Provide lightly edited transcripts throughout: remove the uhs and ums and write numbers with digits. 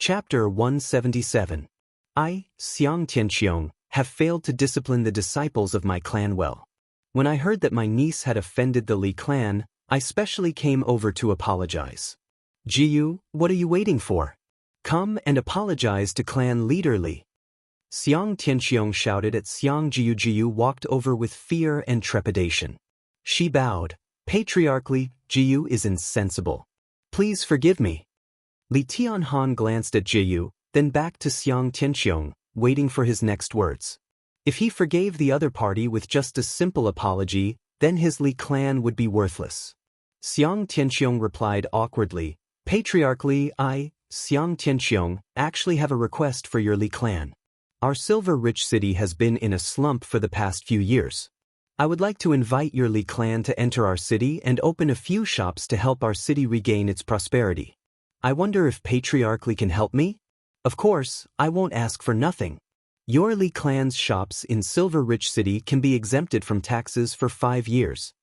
Chapter 177. I, Xianxia, have failed to discipline the disciples of my clan well. When I heard that my niece had offended the Li clan, I specially came over to apologize. Jiyu, what are you waiting for? Come and apologize to clan leader Li. Xianxia shouted at Xianjiu. Jiyu walked over with fear and trepidation. She bowed. Patriarchally, Jiyu is insensible. Please forgive me. Li Tianhan glanced at Jiyu, then back to Xianxia, waiting for his next words. If he forgave the other party with just a simple apology, then his Li clan would be worthless. Xianxia replied awkwardly, Patriarchally, I, Xianxia, actually have a request for your Li clan. Our silver-rich city has been in a slump for the past few years. I would like to invite your Li clan to enter our city and open a few shops to help our city regain its prosperity. I wonder if Patriarchally can help me? Of course, I won't ask for nothing. Your Li clan's shops in Silver-Rich City can be exempted from taxes for 5 years.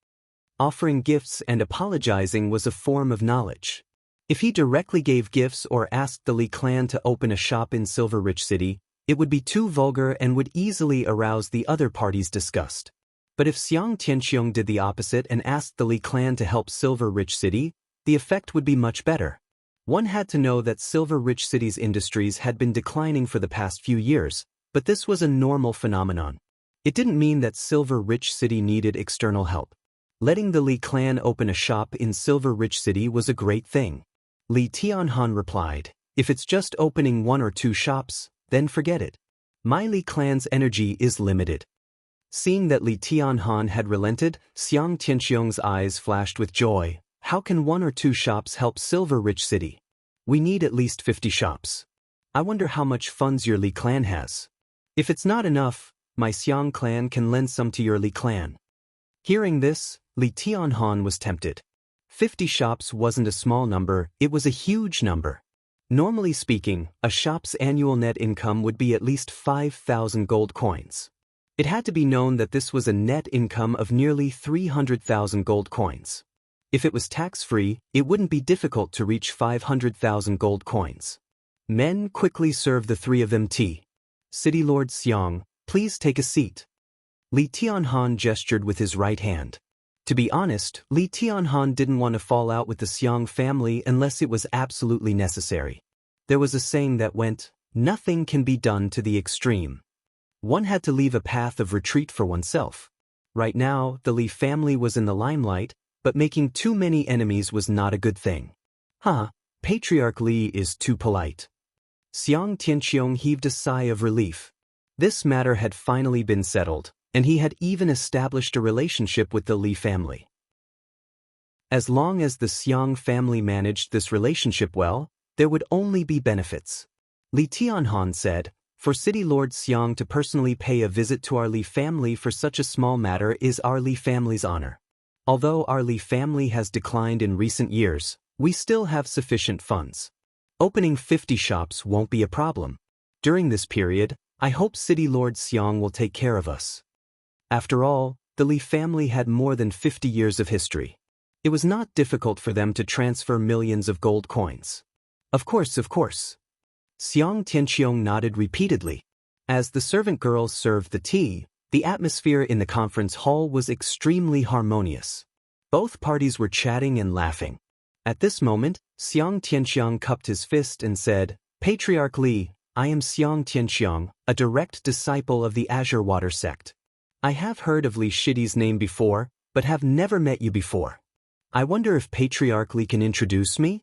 Offering gifts and apologizing was a form of knowledge. If he directly gave gifts or asked the Li clan to open a shop in Silver-Rich City, it would be too vulgar and would easily arouse the other party's disgust. But if Xianxia did the opposite and asked the Li clan to help Silver-Rich City, the effect would be much better. One had to know that Silver-Rich City's industries had been declining for the past few years, but this was a normal phenomenon. It didn't mean that Silver-Rich City needed external help. Letting the Li clan open a shop in Silver-Rich City was a great thing. Li Tianhan replied, if it's just opening 1 or 2 shops, then forget it. My Li clan's energy is limited. Seeing that Li Tianhan had relented, Xianxia's eyes flashed with joy. How can 1 or 2 shops help Silver-Rich City? We need at least 50 shops. I wonder how much funds your Li clan has. If it's not enough, my Xiang clan can lend some to your Li clan. Hearing this, Li Tianhan was tempted. 50 shops wasn't a small number, it was a huge number. Normally speaking, a shop's annual net income would be at least 5,000 gold coins. It had to be known that this was a net income of nearly 300,000 gold coins. If it was tax-free, it wouldn't be difficult to reach 500,000 gold coins. Men quickly served the 3 of them tea. City Lord Xiang, please take a seat. Li Tianhan gestured with his right hand. To be honest, Li Tianhan didn't want to fall out with the Xiang family unless it was absolutely necessary. There was a saying that went, nothing can be done to the extreme. One had to leave a path of retreat for oneself. Right now, the Li family was in the limelight, but making too many enemies was not a good thing. Patriarch Li is too polite. Xianxia heaved a sigh of relief. This matter had finally been settled, and he had even established a relationship with the Li family. As long as the Xiang family managed this relationship well, there would only be benefits. Li Tianhan said, for City Lord Xiang to personally pay a visit to our Li family for such a small matter is our Li family's honor. Although our Li family has declined in recent years, we still have sufficient funds. Opening 50 shops won't be a problem. During this period, I hope City Lord Xiang will take care of us. After all, the Li family had more than 50 years of history. It was not difficult for them to transfer millions of gold coins. Of course. Xianxia nodded repeatedly. As the servant girls served the tea, the atmosphere in the conference hall was extremely harmonious. Both parties were chatting and laughing. At this moment, Xianxia cupped his fist and said, Patriarch Li, I am Xianxia, a direct disciple of the Azure Water sect. I have heard of Li Shidi's name before, but have never met you before. I wonder if Patriarch Li can introduce me?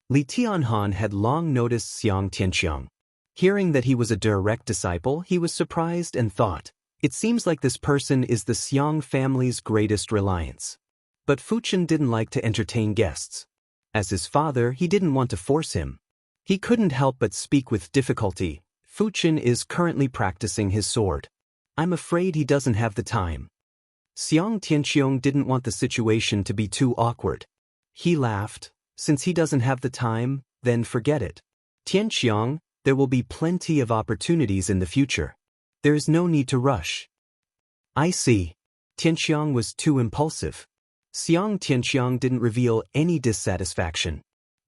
Li Tianhan had long noticed Xianxia. Hearing that he was a direct disciple, he was surprised and thought, it seems like this person is the Xiang family's greatest reliance. But Fuchen didn't like to entertain guests. As his father, he didn't want to force him. He couldn't help but speak with difficulty. Fuchen is currently practicing his sword. I'm afraid he doesn't have the time. Xianxia didn't want the situation to be too awkward. He laughed. Since he doesn't have the time, then forget it. Tianxiang, there will be plenty of opportunities in the future. There is no need to rush. I see. Tianxiang was too impulsive. Xianxia didn't reveal any dissatisfaction.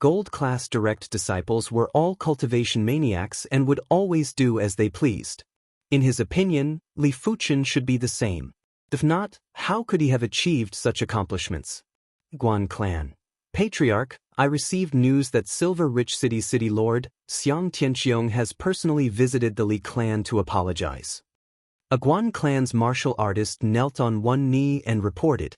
gold-class direct disciples were all cultivation maniacs and would always do as they pleased. In his opinion, Li Fuchen should be the same. If not, how could he have achieved such accomplishments? Guan Clan. Patriarch, I received news that Silver Rich City Lord, Xianxia has personally visited the Li clan to apologize. A Guan clan's martial artist knelt on one knee and reported.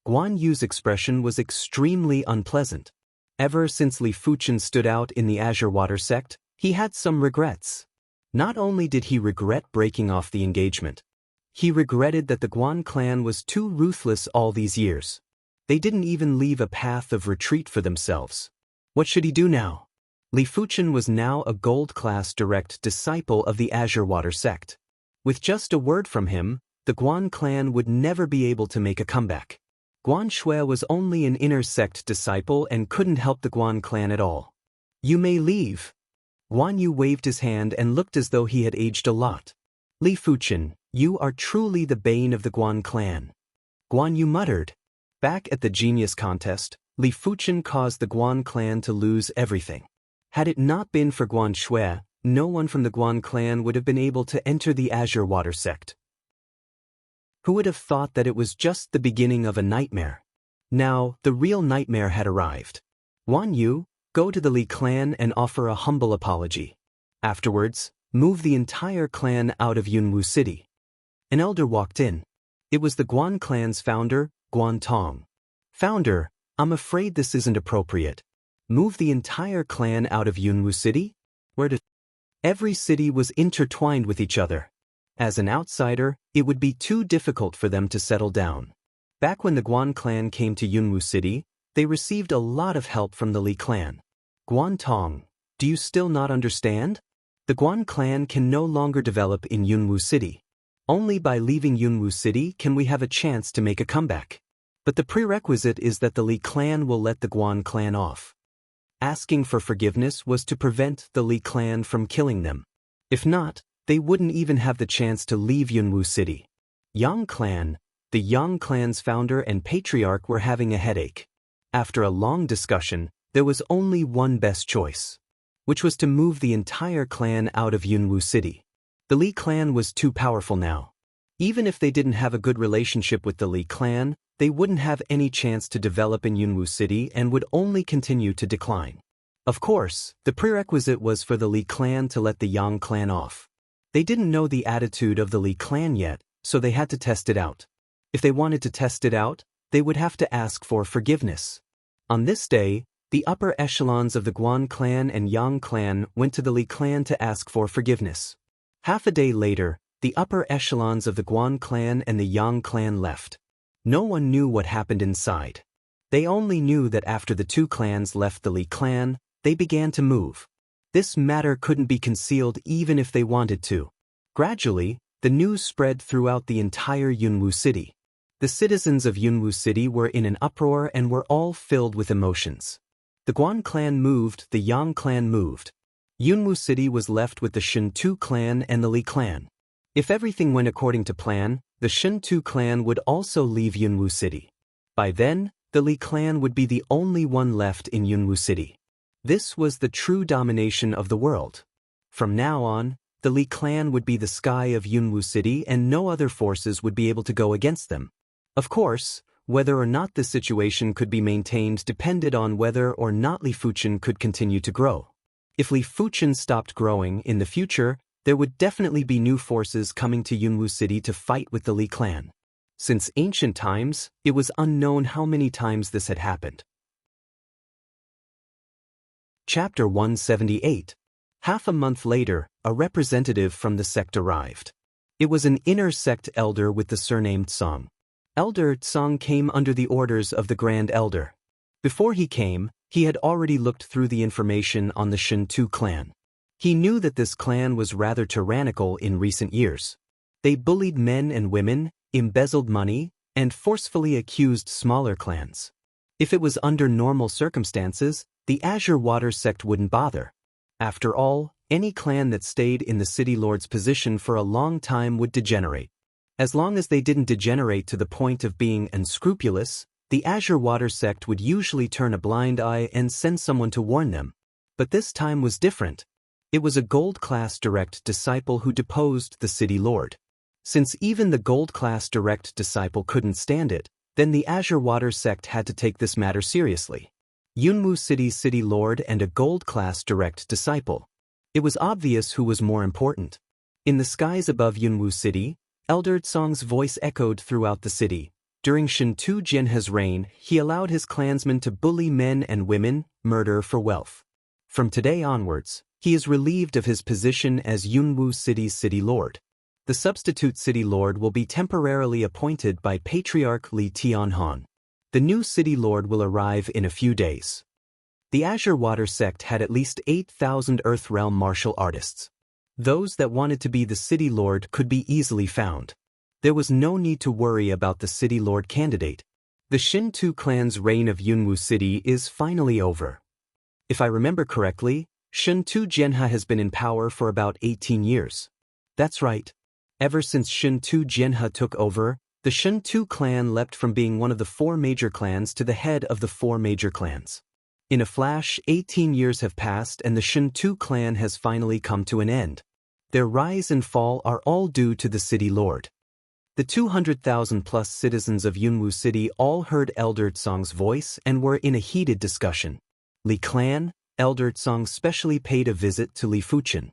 Guan Yu's expression was extremely unpleasant. Ever since Li Fuchen stood out in the Azure Water sect, he had some regrets. Not only did he regret breaking off the engagement, he regretted that the Guan clan was too ruthless all these years. They didn't even leave a path of retreat for themselves. What should he do now? Li Fuchen was now a gold-class direct disciple of the Azure Water sect. With just a word from him, the Guan clan would never be able to make a comeback. Guan Shui was only an inner sect disciple and couldn't help the Guan clan at all. You may leave. Guan Yu waved his hand and looked as though he had aged a lot. Li Fuchen, you are truly the bane of the Guan clan. Guan Yu muttered. Back at the genius contest, Li Fuchen caused the Guan clan to lose everything. Had it not been for Guan Shui, no one from the Guan clan would have been able to enter the Azure Water sect. Who would have thought that it was just the beginning of a nightmare? Now, the real nightmare had arrived. Guan Yu, go to the Li clan and offer a humble apology. Afterwards, move the entire clan out of Yunwu City. An elder walked in. It was the Guan clan's founder, Guan Tong. Founder, I'm afraid this isn't appropriate. Move the entire clan out of Yunwu City? Where to? Every city was intertwined with each other. As an outsider, it would be too difficult for them to settle down. Back when the Guan clan came to Yunwu City, they received a lot of help from the Li clan. Guan Tong, do you still not understand? The Guan clan can no longer develop in Yunwu City. Only by leaving Yunwu City can we have a chance to make a comeback. But the prerequisite is that the Li clan will let the Guan clan off. Asking for forgiveness was to prevent the Li clan from killing them. If not, they wouldn't even have the chance to leave Yunwu City. Yang clan, the Yang clan's founder and patriarch were having a headache. After a long discussion, there was only one best choice, which was to move the entire clan out of Yunwu City. The Li clan was too powerful now. Even if they didn't have a good relationship with the Li clan, they wouldn't have any chance to develop in Yunwu City and would only continue to decline. Of course, the prerequisite was for the Li clan to let the Yang clan off. They didn't know the attitude of the Li clan yet, so they had to test it out. If they wanted to test it out, they would have to ask for forgiveness. On this day, the upper echelons of the Guan clan and Yang clan went to the Li clan to ask for forgiveness. Half a day later, the upper echelons of the Guan clan and the Yang clan left. No one knew what happened inside. They only knew that after the two clans left the Li clan, they began to move. This matter couldn't be concealed even if they wanted to. Gradually, the news spread throughout the entire Yunwu City. The citizens of Yunwu City were in an uproar and were all filled with emotions. The Guan clan moved, the Yang clan moved. Yunwu City was left with the Shentu clan and the Li clan. If everything went according to plan, the Shentu clan would also leave Yunwu City. By then, the Li clan would be the only one left in Yunwu City. This was the true domination of the world. From now on, the Li clan would be the sky of Yunwu City and no other forces would be able to go against them. Of course, whether or not this situation could be maintained depended on whether or not Li Fuchen could continue to grow. If Li Fuchen stopped growing in the future, there would definitely be new forces coming to Yunwu City to fight with the Li clan. Since ancient times, it was unknown how many times this had happened. Chapter 178. Half a month later, a representative from the sect arrived. It was an inner sect elder with the surname Tsang. Elder Tsang came under the orders of the Grand Elder. Before he came, he had already looked through the information on the Shentu clan. He knew that this clan was rather tyrannical in recent years. They bullied men and women, embezzled money, and forcefully accused smaller clans. If it was under normal circumstances, the Azure Water sect wouldn't bother. After all, any clan that stayed in the City Lord's position for a long time would degenerate. As long as they didn't degenerate to the point of being unscrupulous, The Azure Water sect would usually turn a blind eye and send someone to warn them. But this time was different. It was a gold-class direct disciple who deposed the city lord. Since even the gold-class direct disciple couldn't stand it, then the Azure Water sect had to take this matter seriously. Yunwu City's city lord and a gold-class direct disciple. It was obvious who was more important. In the skies above Yunwu City, Elder Tsong's voice echoed throughout the city. During Shintu Jianhe's reign, he allowed his clansmen to bully men and women, murder for wealth. From today onwards, he is relieved of his position as Yunwu City's city lord. The substitute city lord will be temporarily appointed by Patriarch Li Tianhan. The new city lord will arrive in a few days. The Azure Water sect had at least 8,000 Earth Realm martial artists. Those that wanted to be the city lord could be easily found. There was no need to worry about the city lord candidate. The Shintu clan's reign of Yunwu City is finally over. If I remember correctly, Shintu Jianhe has been in power for about 18 years. That's right. Ever since Shintu Jianhe took over, the Shintu clan leapt from being one of the 4 major clans to the head of the 4 major clans. In a flash, 18 years have passed and the Shintu clan has finally come to an end. Their rise and fall are all due to the city lord. The 200,000-plus citizens of Yunwu City all heard Elder Tsong's voice and were in a heated discussion. Li clan, Elder Tsong specially paid a visit to Li Fuchen.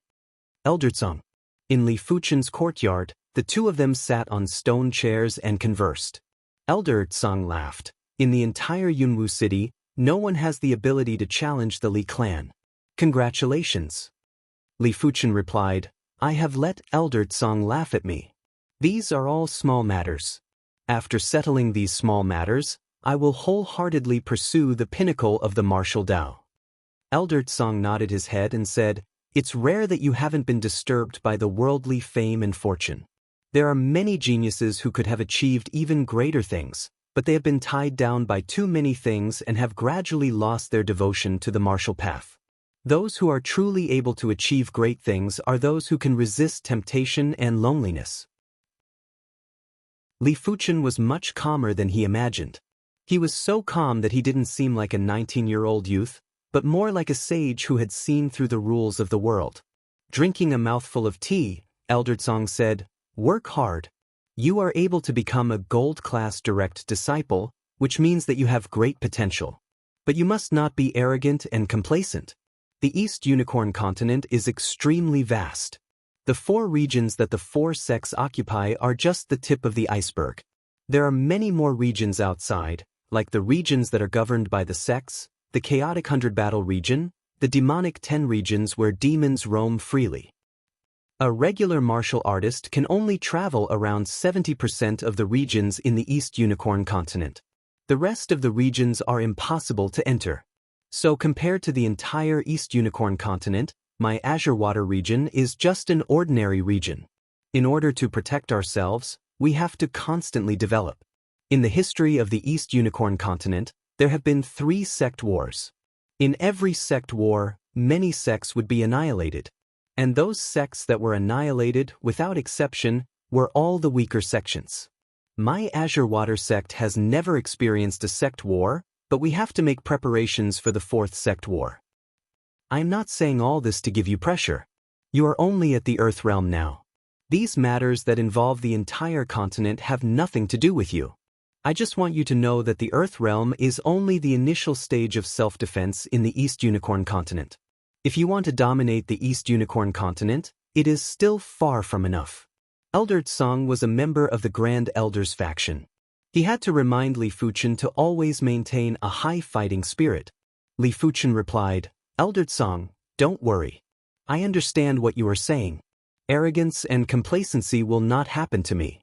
Elder Tsong. In Li Fuchen's courtyard, the two of them sat on stone chairs and conversed. Elder Tsong laughed. In the entire Yunwu City, no one has the ability to challenge the Li clan. Congratulations. Li Fuchen replied, I have let Elder Tsong laugh at me. These are all small matters. After settling these small matters, I will wholeheartedly pursue the pinnacle of the martial Dao. Elder Tsong nodded his head and said, It's rare that you haven't been disturbed by the worldly fame and fortune. There are many geniuses who could have achieved even greater things, but they have been tied down by too many things and have gradually lost their devotion to the martial path. Those who are truly able to achieve great things are those who can resist temptation and loneliness. Li Fuchen was much calmer than he imagined. He was so calm that he didn't seem like a 19-year-old youth, but more like a sage who had seen through the rules of the world. Drinking a mouthful of tea, Elder Tsong said, Work hard. You are able to become a gold-class direct disciple, which means that you have great potential. But you must not be arrogant and complacent. The East Unicorn continent is extremely vast. The 4 regions that the 4 sects occupy are just the tip of the iceberg. There are many more regions outside, like the regions that are governed by the sects, the chaotic 100 battle region, the demonic 10 regions where demons roam freely. A regular martial artist can only travel around 70% of the regions in the East Unicorn continent. The rest of the regions are impossible to enter. So compared to the entire East Unicorn continent, my Azure Water region is just an ordinary region. In order to protect ourselves, we have to constantly develop. In the history of the East Unicorn continent, there have been 3 sect wars. In every sect war, many sects would be annihilated. And those sects that were annihilated, without exception, were all the weaker sections. My Azure Water sect has never experienced a sect war, but we have to make preparations for the 4th sect war. I am not saying all this to give you pressure. You are only at the Earth realm now. These matters that involve the entire continent have nothing to do with you. I just want you to know that the Earth realm is only the initial stage of self-defense in the East Unicorn continent. If you want to dominate the East Unicorn continent, it is still far from enough. Elder Tsong was a member of the Grand Elders faction. He had to remind Li Fuchen to always maintain a high fighting spirit. Li Fuchen replied, Elder Tsong, don't worry. I understand what you are saying. Arrogance and complacency will not happen to me.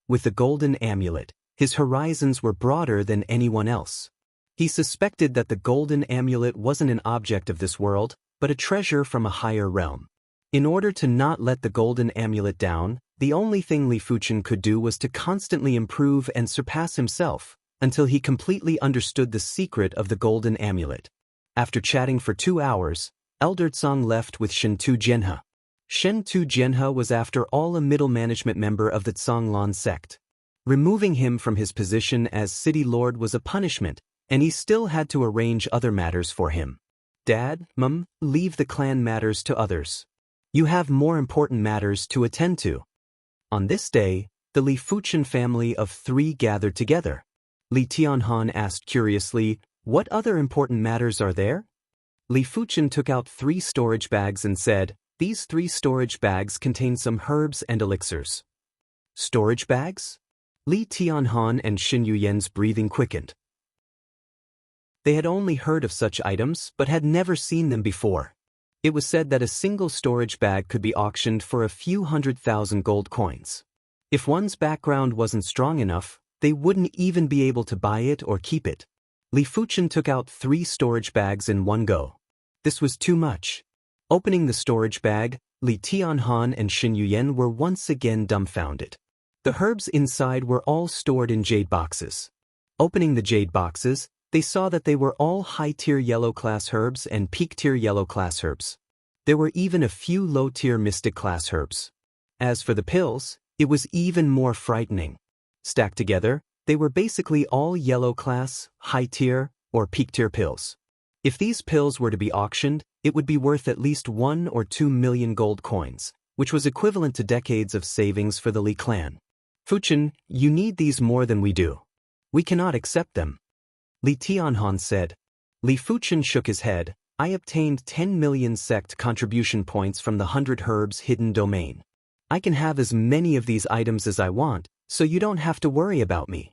With the golden amulet, his horizons were broader than anyone else. He suspected that the golden amulet wasn't an object of this world, but a treasure from a higher realm. In order to not let the golden amulet down, the only thing Li Fuchen could do was to constantly improve and surpass himself, until he completely understood the secret of the golden amulet. After chatting for 2 hours, Elder Tsong left with Shintu Jianhe. Shintu Jianhe was after all a middle management member of the Tsonglan sect. Removing him from his position as city lord was a punishment, and he still had to arrange other matters for him. Dad, Mum, leave the clan matters to others. You have more important matters to attend to. On this day, the Li Fuchen family of 3 gathered together. Li Tianhan asked curiously, "What other important matters are there?" Li Fuchen took out 3 storage bags and said, "These 3 storage bags contain some herbs and elixirs." Storage bags? Li Tianhan and Xin Yuyen's breathing quickened. They had only heard of such items but had never seen them before. It was said that a single storage bag could be auctioned for a few 100,000 gold coins. If one's background wasn't strong enough, they wouldn't even be able to buy it or keep it. Li Fuchen took out 3 storage bags in one go. This was too much. Opening the storage bag, Li Tianhan and Xin Yuyen were once again dumbfounded. The herbs inside were all stored in jade boxes. Opening the jade boxes, they saw that they were all high-tier yellow-class herbs and peak-tier yellow-class herbs. There were even a few low-tier mystic-class herbs. As for the pills, it was even more frightening. Stacked together, they were basically all yellow-class, high-tier, or peak-tier pills. If these pills were to be auctioned, it would be worth at least 1 or 2 million gold coins, which was equivalent to decades of savings for the Li clan. "Fuchen, you need these more than we do. We cannot accept them," Li Tianhan said. Li Fuchen shook his head. "I obtained 10 million sect contribution points from the 100 herbs hidden domain. I can have as many of these items as I want, so you don't have to worry about me."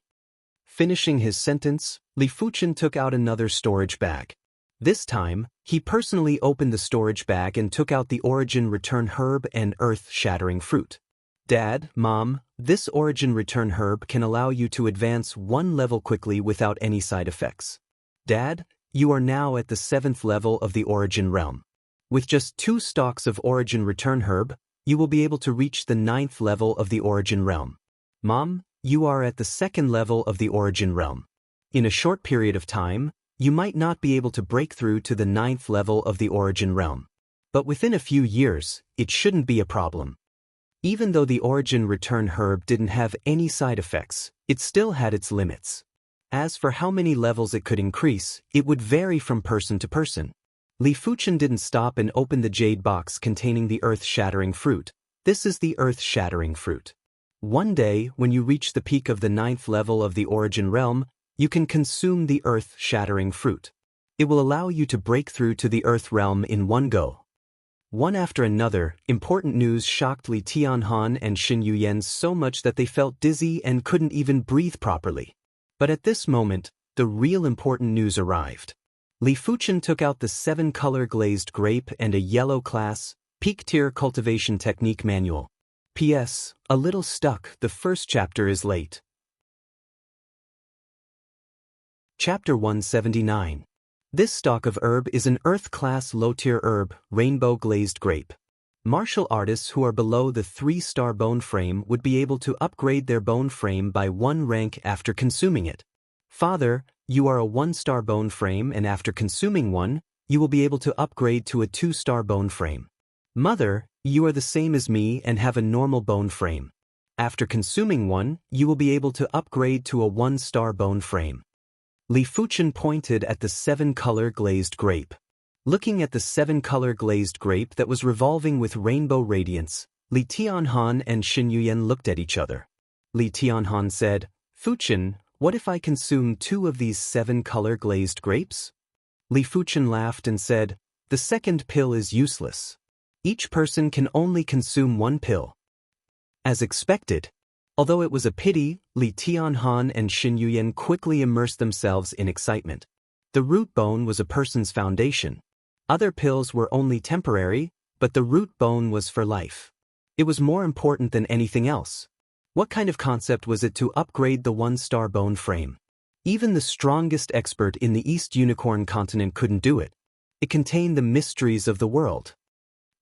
Finishing his sentence, Li Fuchen took out another storage bag. This time, he personally opened the storage bag and took out the origin return herb and earth-shattering fruit. "Dad, Mom, this origin return herb can allow you to advance 1 level quickly without any side effects. Dad, you are now at the 7th level of the origin realm. With just 2 stalks of origin return herb, you will be able to reach the 9th level of the origin realm. Mom, you are at the 2nd level of the origin realm. In a short period of time, you might not be able to break through to the 9th level of the origin realm. But within a few years, it shouldn't be a problem." Even though the origin return herb didn't have any side effects, it still had its limits. As for how many levels it could increase, it would vary from person to person. Li Fuchen didn't stop and open the jade box containing the earth-shattering fruit. This is the earth-shattering fruit. One day, when you reach the peak of the 9th level of the origin realm, you can consume the earth-shattering fruit. It will allow you to break through to the earth realm in one go. One after another, important news shocked Li Tianhan and Xin Yuyen so much that they felt dizzy and couldn't even breathe properly. But at this moment, the real important news arrived. Li Fuchen took out the 7-color glazed grape and a yellow-class, peak-tier cultivation technique manual. P.S. A little stuck, the first chapter is late. Chapter 179. This stalk of herb is an earth-class low-tier herb, rainbow glazed grape. Martial artists who are below the 3-star bone frame would be able to upgrade their bone frame by 1 rank after consuming it. Father, you are a 1-star bone frame and after consuming one, you will be able to upgrade to a 2-star bone frame. Mother, you are the same as me and have a normal bone frame. After consuming one, you will be able to upgrade to a 1-star bone frame. Li Fuchen pointed at the 7-color glazed grape. Looking at the 7-color glazed grape that was revolving with rainbow radiance, Li Tianhan and Xin Yuyen looked at each other. Li Tianhan said, "Fuchen, what if I consume 2 of these 7-color glazed grapes?" Li Fuchen laughed and said, "The second pill is useless. Each person can only consume 1 pill." As expected, although it was a pity, Li Tianhan and Xin Yuyen quickly immersed themselves in excitement. The root bone was a person's foundation. Other pills were only temporary, but the root bone was for life. It was more important than anything else. What kind of concept was it to upgrade the 1-star bone frame? Even the strongest expert in the East Unicorn continent couldn't do it. It contained the mysteries of the world.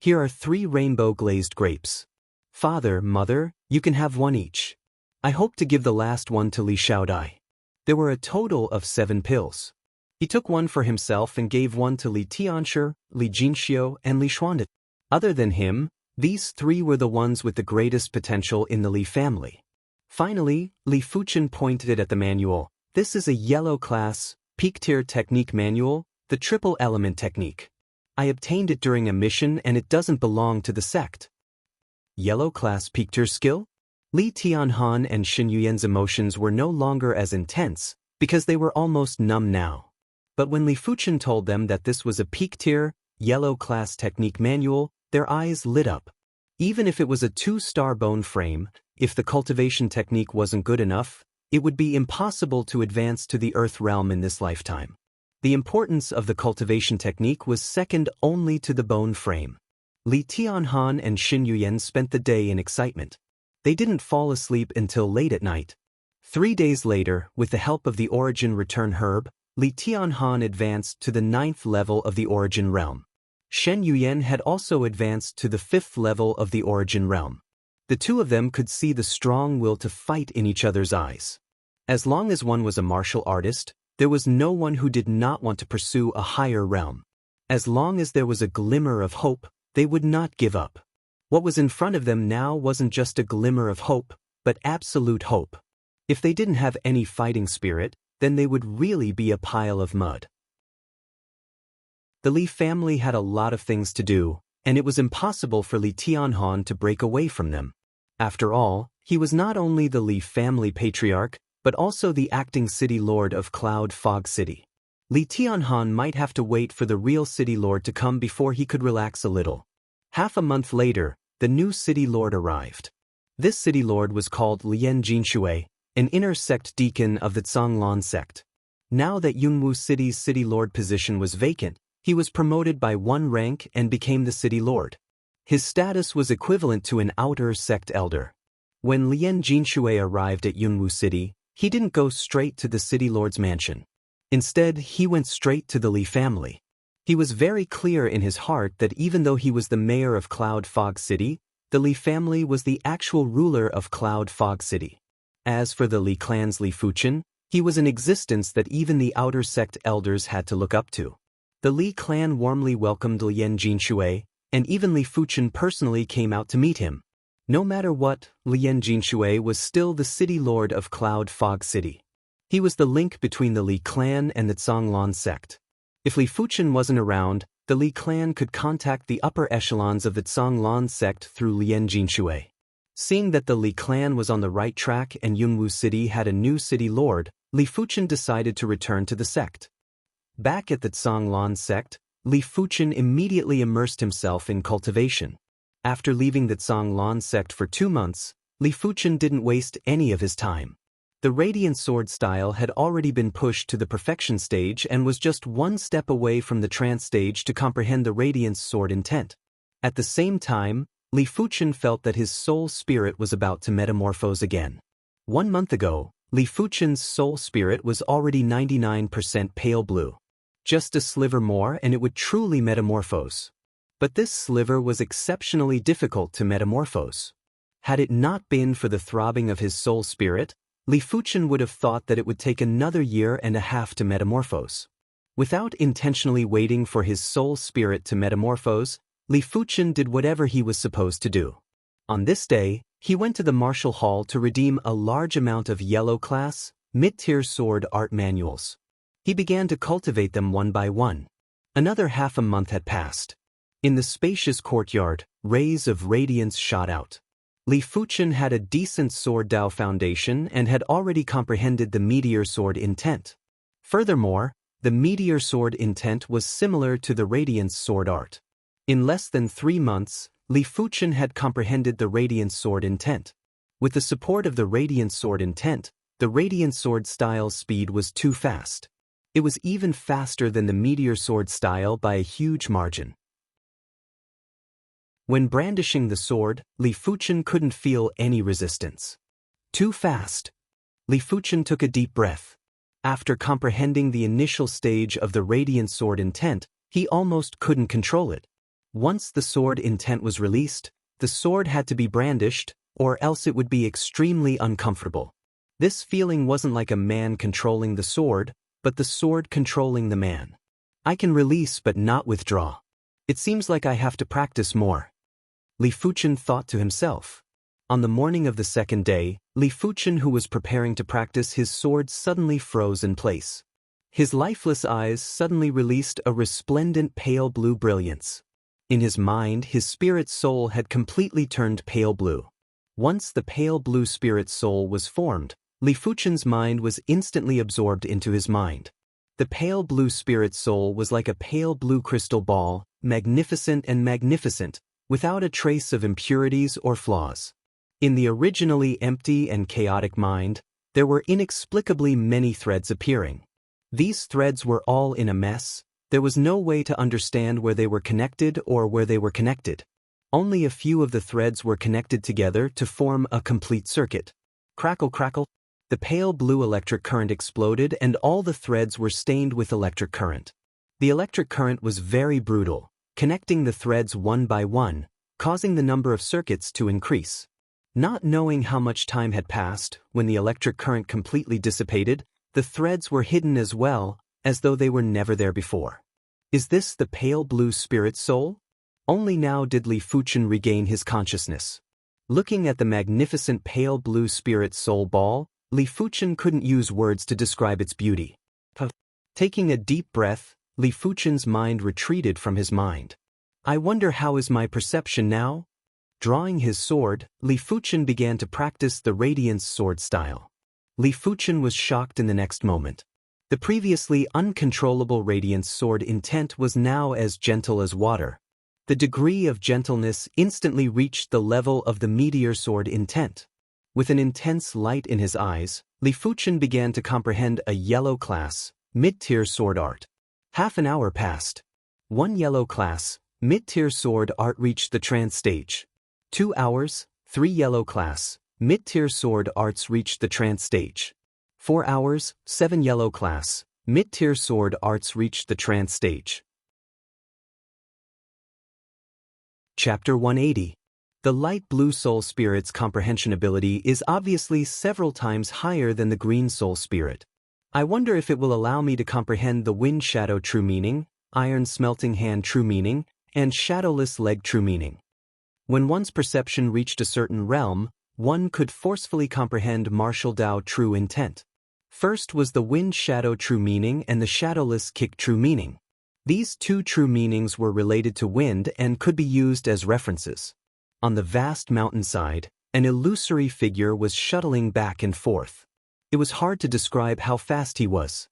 Here are 3 rainbow glazed grapes. Father, Mother, you can have 1 each. I hope to give the last one to Li Xiaodai. There were a total of 7 pills. He took 1 for himself and gave 1 to Li Tianshi, Li Jinxiu, and Li Xuande. Other than him, these 3 were the ones with the greatest potential in the Li family. Finally, Li Fuchen pointed at the manual. This is a yellow class, peak tier technique manual, the triple element technique. I obtained it during a mission and it doesn't belong to the sect. Yellow class peak tier skill? Li Tianhan and Xin Yuyan's emotions were no longer as intense, because they were almost numb now. But when Li Fuchen told them that this was a peak tier, yellow class technique manual, their eyes lit up. Even if it was a 2-star bone frame, if the cultivation technique wasn't good enough, it would be impossible to advance to the earth realm in this lifetime. The importance of the cultivation technique was second only to the bone frame. Li Tianhan and Xin Yuyan spent the day in excitement. They didn't fall asleep until late at night. 3 days later, with the help of the Origin Return Herb, Li Tianhan advanced to the 9th level of the Origin Realm. Shen Yuyan had also advanced to the 5th level of the Origin Realm. The two of them could see the strong will to fight in each other's eyes. As long as one was a martial artist, there was no one who did not want to pursue a higher realm. As long as there was a glimmer of hope, they would not give up. What was in front of them now wasn't just a glimmer of hope, but absolute hope. If they didn't have any fighting spirit, then they would really be a pile of mud. The Li family had a lot of things to do, and it was impossible for Li Tianhan to break away from them. After all, he was not only the Li family patriarch, but also the acting city lord of Cloud Fog City. Li Tianhan might have to wait for the real city lord to come before he could relax a little. Half a month later, the new city lord arrived. This city lord was called Lian Jinshui, an inner sect deacon of the Zhanglan sect. Now that Yunwu City's city lord position was vacant, he was promoted by 1 rank and became the city lord. His status was equivalent to an outer sect elder. When Lian Jinshui arrived at Yunwu City, he didn't go straight to the city lord's mansion. Instead, he went straight to the Li family. He was very clear in his heart that even though he was the mayor of Cloud Fog City, the Li family was the actual ruler of Cloud Fog City. As for the Li clan's Li Fuchen, he was an existence that even the outer sect elders had to look up to. The Li clan warmly welcomed Lian Jinshui, and even Li Fuchen personally came out to meet him. No matter what, Lian Jinshui was still the city lord of Cloud Fog City. He was the link between the Li clan and the Zhanglan sect. If Li Fuchen wasn't around, the Li clan could contact the upper echelons of the Zhanglan sect through Lian Jinshui. Seeing that the Li clan was on the right track and Yunwu City had a new city lord, Li Fuchen decided to return to the sect. Back at the Zhanglan sect, Li Fuchen immediately immersed himself in cultivation. After leaving the Zhanglan sect for 2 months, Li Fuchen didn't waste any of his time. The Radiant Sword style had already been pushed to the perfection stage and was just 1 step away from the trance stage to comprehend the Radiant Sword intent. At the same time, Li Fuchen felt that his soul spirit was about to metamorphose again. 1 month ago, Li Fuchen's soul spirit was already 99% pale blue. Just a sliver more and it would truly metamorphose. But this sliver was exceptionally difficult to metamorphose. Had it not been for the throbbing of his soul spirit, Li Fuchen would have thought that it would take another 1.5 years to metamorphose. Without intentionally waiting for his soul spirit to metamorphose, Li Fuchen did whatever he was supposed to do. On this day, he went to the martial hall to redeem a large amount of yellow class, mid-tier sword art manuals. He began to cultivate them one by one. Another half a month had passed. In the spacious courtyard, rays of radiance shot out. Li Fuchen had a decent sword Dao foundation and had already comprehended the meteor sword intent. Furthermore, the meteor sword intent was similar to the radiance sword art. In less than 3 months, Li Fuchen had comprehended the radiant sword intent. With the support of the radiant sword intent, the radiant sword style speed was too fast. It was even faster than the meteor sword style by a huge margin. When brandishing the sword, Li Fuchen couldn't feel any resistance. Too fast. Li Fuchen took a deep breath. After comprehending the initial stage of the radiant sword intent, he almost couldn't control it. Once the sword intent was released, the sword had to be brandished, or else it would be extremely uncomfortable. This feeling wasn't like a man controlling the sword, but the sword controlling the man. I can release but not withdraw. It seems like I have to practice more. Li Fuchen thought to himself. On the morning of the second day, Li Fuchen, who was preparing to practice his sword, suddenly froze in place. His lifeless eyes suddenly released a resplendent pale blue brilliance. In his mind, his spirit soul had completely turned pale blue. Once the pale blue spirit soul was formed, Li Fuchen's mind was instantly absorbed into his mind. The pale blue spirit soul was like a pale blue crystal ball, magnificent and magnificent, without a trace of impurities or flaws. In the originally empty and chaotic mind, there were inexplicably many threads appearing. These threads were all in a mess. There was no way to understand where they were connected or where they were connected. Only a few of the threads were connected together to form a complete circuit. Crackle, crackle. The pale blue electric current exploded and all the threads were stained with electric current. The electric current was very brutal, connecting the threads one by one, causing the number of circuits to increase. Not knowing how much time had passed, when the electric current completely dissipated, the threads were hidden as well, as though they were never there before. Is this the pale blue spirit soul? Only now did Li Fuchen regain his consciousness. Looking at the magnificent pale blue spirit soul ball, Li Fuchen couldn't use words to describe its beauty. Taking a deep breath, Li Fuchen's mind retreated from his mind. I wonder how is my perception now? Drawing his sword, Li Fuchen began to practice the Radiance sword style. Li Fuchen was shocked in the next moment. The previously uncontrollable Radiance sword intent was now as gentle as water. The degree of gentleness instantly reached the level of the meteor sword intent. With an intense light in his eyes, Li Fuchen began to comprehend a yellow class, mid-tier sword art. Half an hour passed. 1 yellow class, mid-tier sword art reached the trance stage. 2 hours, 3 yellow class, mid-tier sword arts reached the trance stage. 4 hours, 7 yellow class, mid-tier sword arts reached the trance stage. Chapter 180. The light blue soul spirit's comprehension ability is obviously several times higher than the green soul spirit. I wonder if it will allow me to comprehend the wind shadow true meaning, iron smelting hand true meaning, and shadowless leg true meaning. When one's perception reached a certain realm, one could forcefully comprehend martial Dao true intent. First was the wind shadow true meaning and the shadowless kick true meaning. These two true meanings were related to wind and could be used as references. On the vast mountainside, an illusory figure was shuttling back and forth. It was hard to describe how fast he was.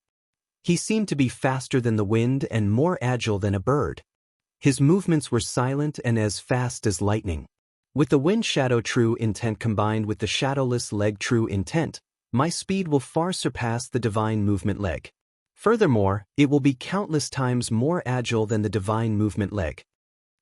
He seemed to be faster than the wind and more agile than a bird. His movements were silent and as fast as lightning. With the wind shadow true intent combined with the shadowless leg true intent, my speed will far surpass the divine movement leg. Furthermore, it will be countless times more agile than the divine movement leg.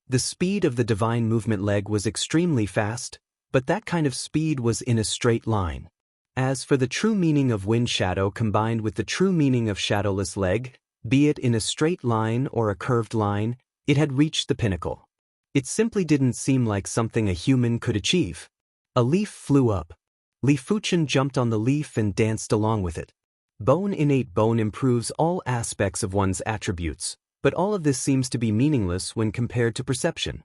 The speed of the divine movement leg was extremely fast, but that kind of speed was in a straight line. As for the true meaning of wind shadow combined with the true meaning of shadowless leg, be it in a straight line or a curved line, it had reached the pinnacle. It simply didn't seem like something a human could achieve. A leaf flew up. Li Fuchen jumped on the leaf and danced along with it. Innate bone improves all aspects of one's attributes, but all of this seems to be meaningless when compared to perception.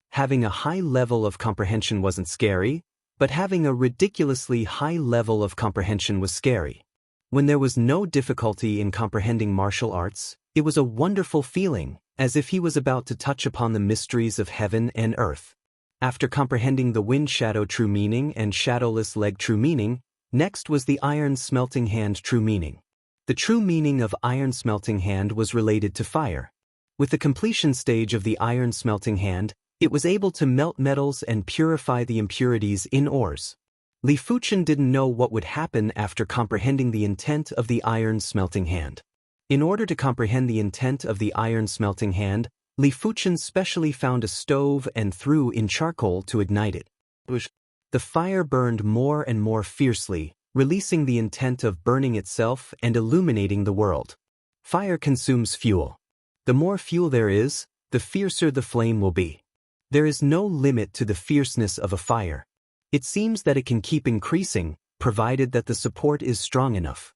Having a high level of comprehension wasn't scary, but having a ridiculously high level of comprehension was scary. When there was no difficulty in comprehending martial arts, it was a wonderful feeling, as if he was about to touch upon the mysteries of heaven and earth. After comprehending the wind shadow true meaning and shadowless leg true meaning, next was the iron smelting hand true meaning. The true meaning of iron smelting hand was related to fire. With the completion stage of the iron smelting hand, it was able to melt metals and purify the impurities in ores. Li Fuchen didn't know what would happen after comprehending the intent of the iron smelting hand. In order to comprehend the intent of the iron smelting hand, Li Fuchen specially found a stove and threw in charcoal to ignite it. The fire burned more and more fiercely, releasing the intent of burning itself and illuminating the world. Fire consumes fuel. The more fuel there is, the fiercer the flame will be. There is no limit to the fierceness of a fire. It seems that it can keep increasing, provided that the support is strong enough.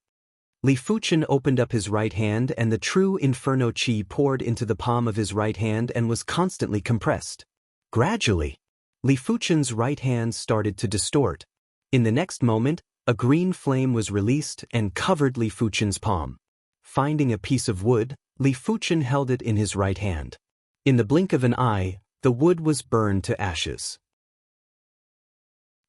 Li Fuchen opened up his right hand and the true inferno chi poured into the palm of his right hand and was constantly compressed. Gradually, Li Fuchen's right hand started to distort. In the next moment, a green flame was released and covered Li Fuchen's palm. Finding a piece of wood, Li Fuchen held it in his right hand. In the blink of an eye, the wood was burned to ashes.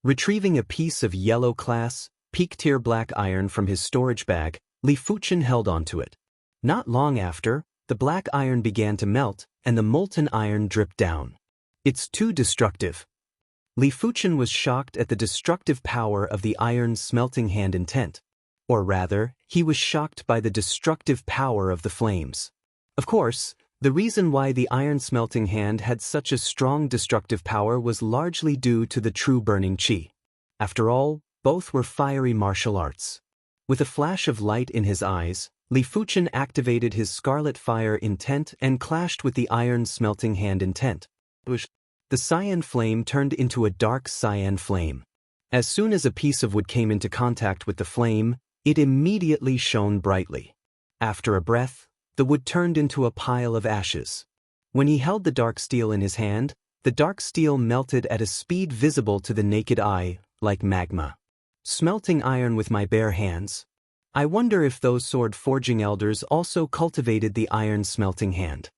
Retrieving a piece of yellow class, peak-tier black iron from his storage bag, Li Fuchen held onto it. Not long after, the black iron began to melt, and the molten iron dripped down. It's too destructive. Li Fuchen was shocked at the destructive power of the iron's smelting hand intent. Or rather, he was shocked by the destructive power of the flames. Of course, the reason why the iron smelting hand had such a strong destructive power was largely due to the true burning chi. After all, both were fiery martial arts. With a flash of light in his eyes, Li Fuchen activated his scarlet fire intent and clashed with the iron smelting hand intent. The cyan flame turned into a dark cyan flame. As soon as a piece of wood came into contact with the flame, it immediately shone brightly. After a breath, the wood turned into a pile of ashes. When he held the dark steel in his hand, the dark steel melted at a speed visible to the naked eye, like magma. Smelting iron with my bare hands. I wonder if those sword forging elders also cultivated the iron smelting hand.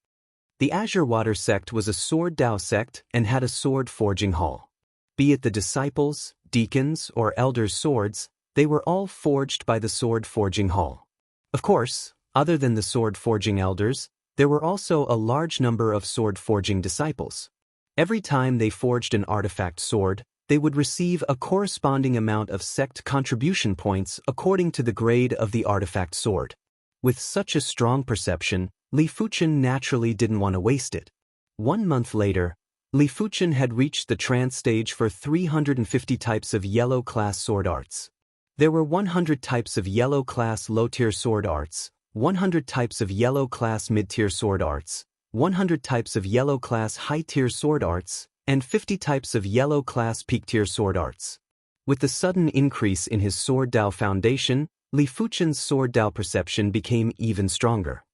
The Azure Water sect was a sword Dao sect and had a sword forging hall. Be it the disciples, deacons, or elders' swords, they were all forged by the sword forging hall. Of course, other than the sword forging elders, there were also a large number of sword forging disciples. Every time they forged an artifact sword, they would receive a corresponding amount of sect contribution points according to the grade of the artifact sword. With such a strong perception, Li Fuchen naturally didn't want to waste it. 1 month later, Li Fuchen had reached the trance stage for 350 types of yellow class sword arts. There were 100 types of yellow class low-tier sword arts, 100 types of yellow class mid-tier sword arts, 100 types of yellow class high-tier sword arts, and 50 types of yellow class peak-tier sword arts. With the sudden increase in his sword Dao foundation, Li Fuchen's sword Dao perception became even stronger.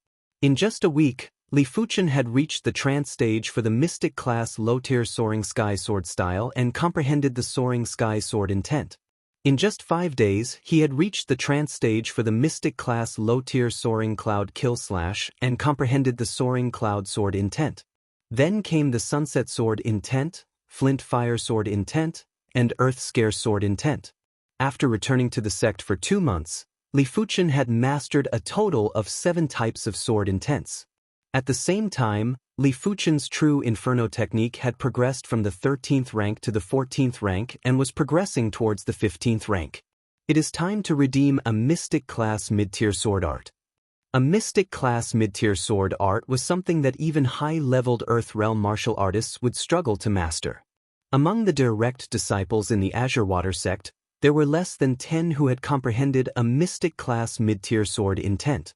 In just a week, Li Fuchen had reached the trance stage for the mystic class low-tier soaring sky sword style and comprehended the soaring sky sword intent. In just 5 days, he had reached the trance stage for the mystic class low-tier soaring cloud kill slash and comprehended the soaring cloud sword intent. Then came the sunset sword intent, flint fire sword intent, and earth scare sword intent. After returning to the sect for 2 months, Li Fuchen had mastered a total of 7 types of sword intents. At the same time, Li Fuchen's true inferno technique had progressed from the 13th rank to the 14th rank and was progressing towards the 15th rank. It is time to redeem a mystic class mid-tier sword art. A mystic class mid-tier sword art was something that even high-leveled Earth Realm martial artists would struggle to master. Among the direct disciples in the Azure Water sect, there were less than 10 who had comprehended a mystic class mid-tier sword intent.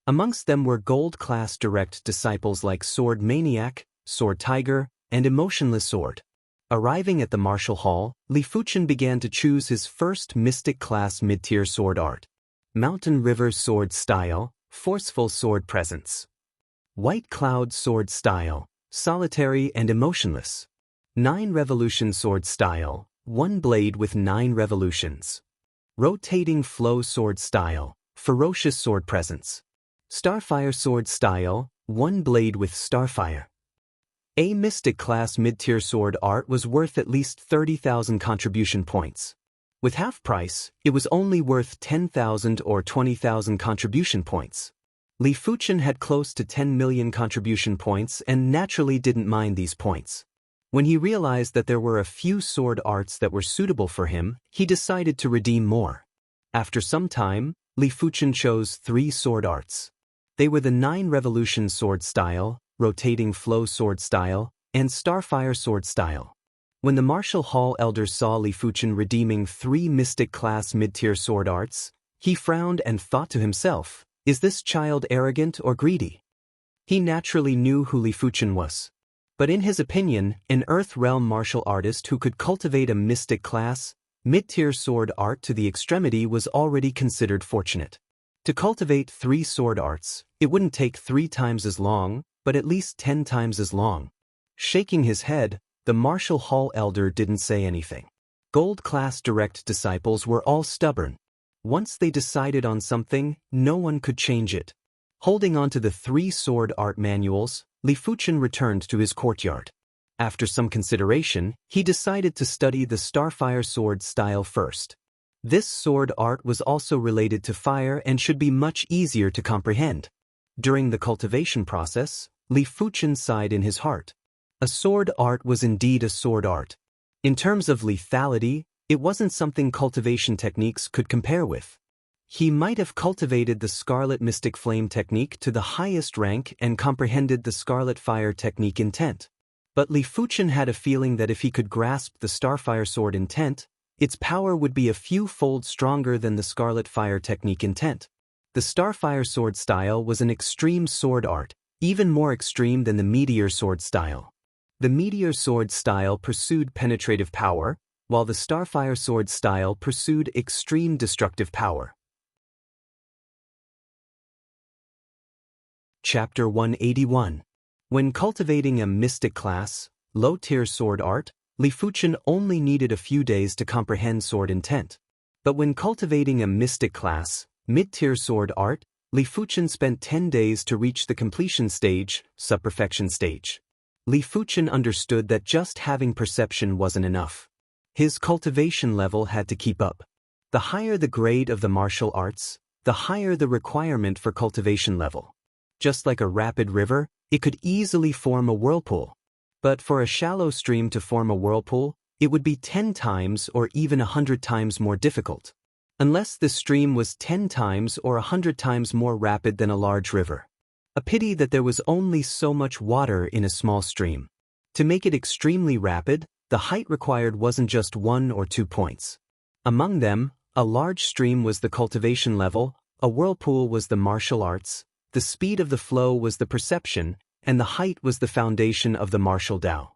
Amongst them were gold-class direct disciples like Sword Maniac, Sword Tiger, and Emotionless Sword. Arriving at the martial hall, Li Fuchen began to choose his first mystic class mid-tier sword art. Mountain River Sword Style, Forceful Sword Presence. White Cloud Sword Style, Solitary and Emotionless. 9 Revolution Sword Style, 1 blade with 9 revolutions. Rotating Flow Sword Style, Ferocious Sword Presence. Starfire Sword Style, 1 blade with Starfire. A mystic class mid-tier sword art was worth at least 30,000 contribution points. With half price, it was only worth 10,000 or 20,000 contribution points. Li Fuchen had close to 10 million contribution points and naturally didn't mind these points. When he realized that there were a few sword arts that were suitable for him, he decided to redeem more. After some time, Li Fuchen chose 3 sword arts. They were the 9 Revolution Sword Style, Rotating Flow Sword Style, and Starfire Sword Style. When the Martial Hall elders saw Li Fuchen redeeming 3 mystic class mid-tier sword arts, he frowned and thought to himself, is this child arrogant or greedy? He naturally knew who Li Fuchen was. But in his opinion, an Earth Realm martial artist who could cultivate a mystic class, mid-tier sword art to the extremity was already considered fortunate. To cultivate 3 sword arts, it wouldn't take 3 times as long, but at least 10 times as long. Shaking his head, the Martial Hall elder didn't say anything. Gold-class direct disciples were all stubborn. Once they decided on something, no one could change it. Holding on to the 3 sword art manuals, Li Fuchen returned to his courtyard. After some consideration, he decided to study the Starfire sword style first. This sword art was also related to fire and should be much easier to comprehend. During the cultivation process, Li Fuchen sighed in his heart. A sword art was indeed a sword art. In terms of lethality, it wasn't something cultivation techniques could compare with. He might have cultivated the Scarlet Mystic Flame technique to the highest rank and comprehended the Scarlet Fire technique intent. But Li Fuchen had a feeling that if he could grasp the Starfire sword intent, its power would be a few-fold stronger than the Scarlet Fire technique intent. The Starfire sword style was an extreme sword art, even more extreme than the Meteor sword style. The Meteor sword style pursued penetrative power, while the Starfire sword style pursued extreme destructive power. Chapter 181. When cultivating a mystic class, low-tier sword art, Li Fuchen only needed a few days to comprehend sword intent. But when cultivating a mystic class, mid-tier sword art, Li Fuchen spent 10 days to reach the completion stage, subperfection stage. Li Fuchen understood that just having perception wasn't enough. His cultivation level had to keep up. The higher the grade of the martial arts, the higher the requirement for cultivation level. Just like a rapid river, it could easily form a whirlpool. But for a shallow stream to form a whirlpool, it would be 10 times or even 100 times more difficult. Unless the stream was 10 times or 100 times more rapid than a large river. A pity that there was only so much water in a small stream. To make it extremely rapid, the height required wasn't just 1 or 2 points. Among them, a large stream was the cultivation level, a whirlpool was the martial arts, the speed of the flow was the perception, and the height was the foundation of the martial Dao.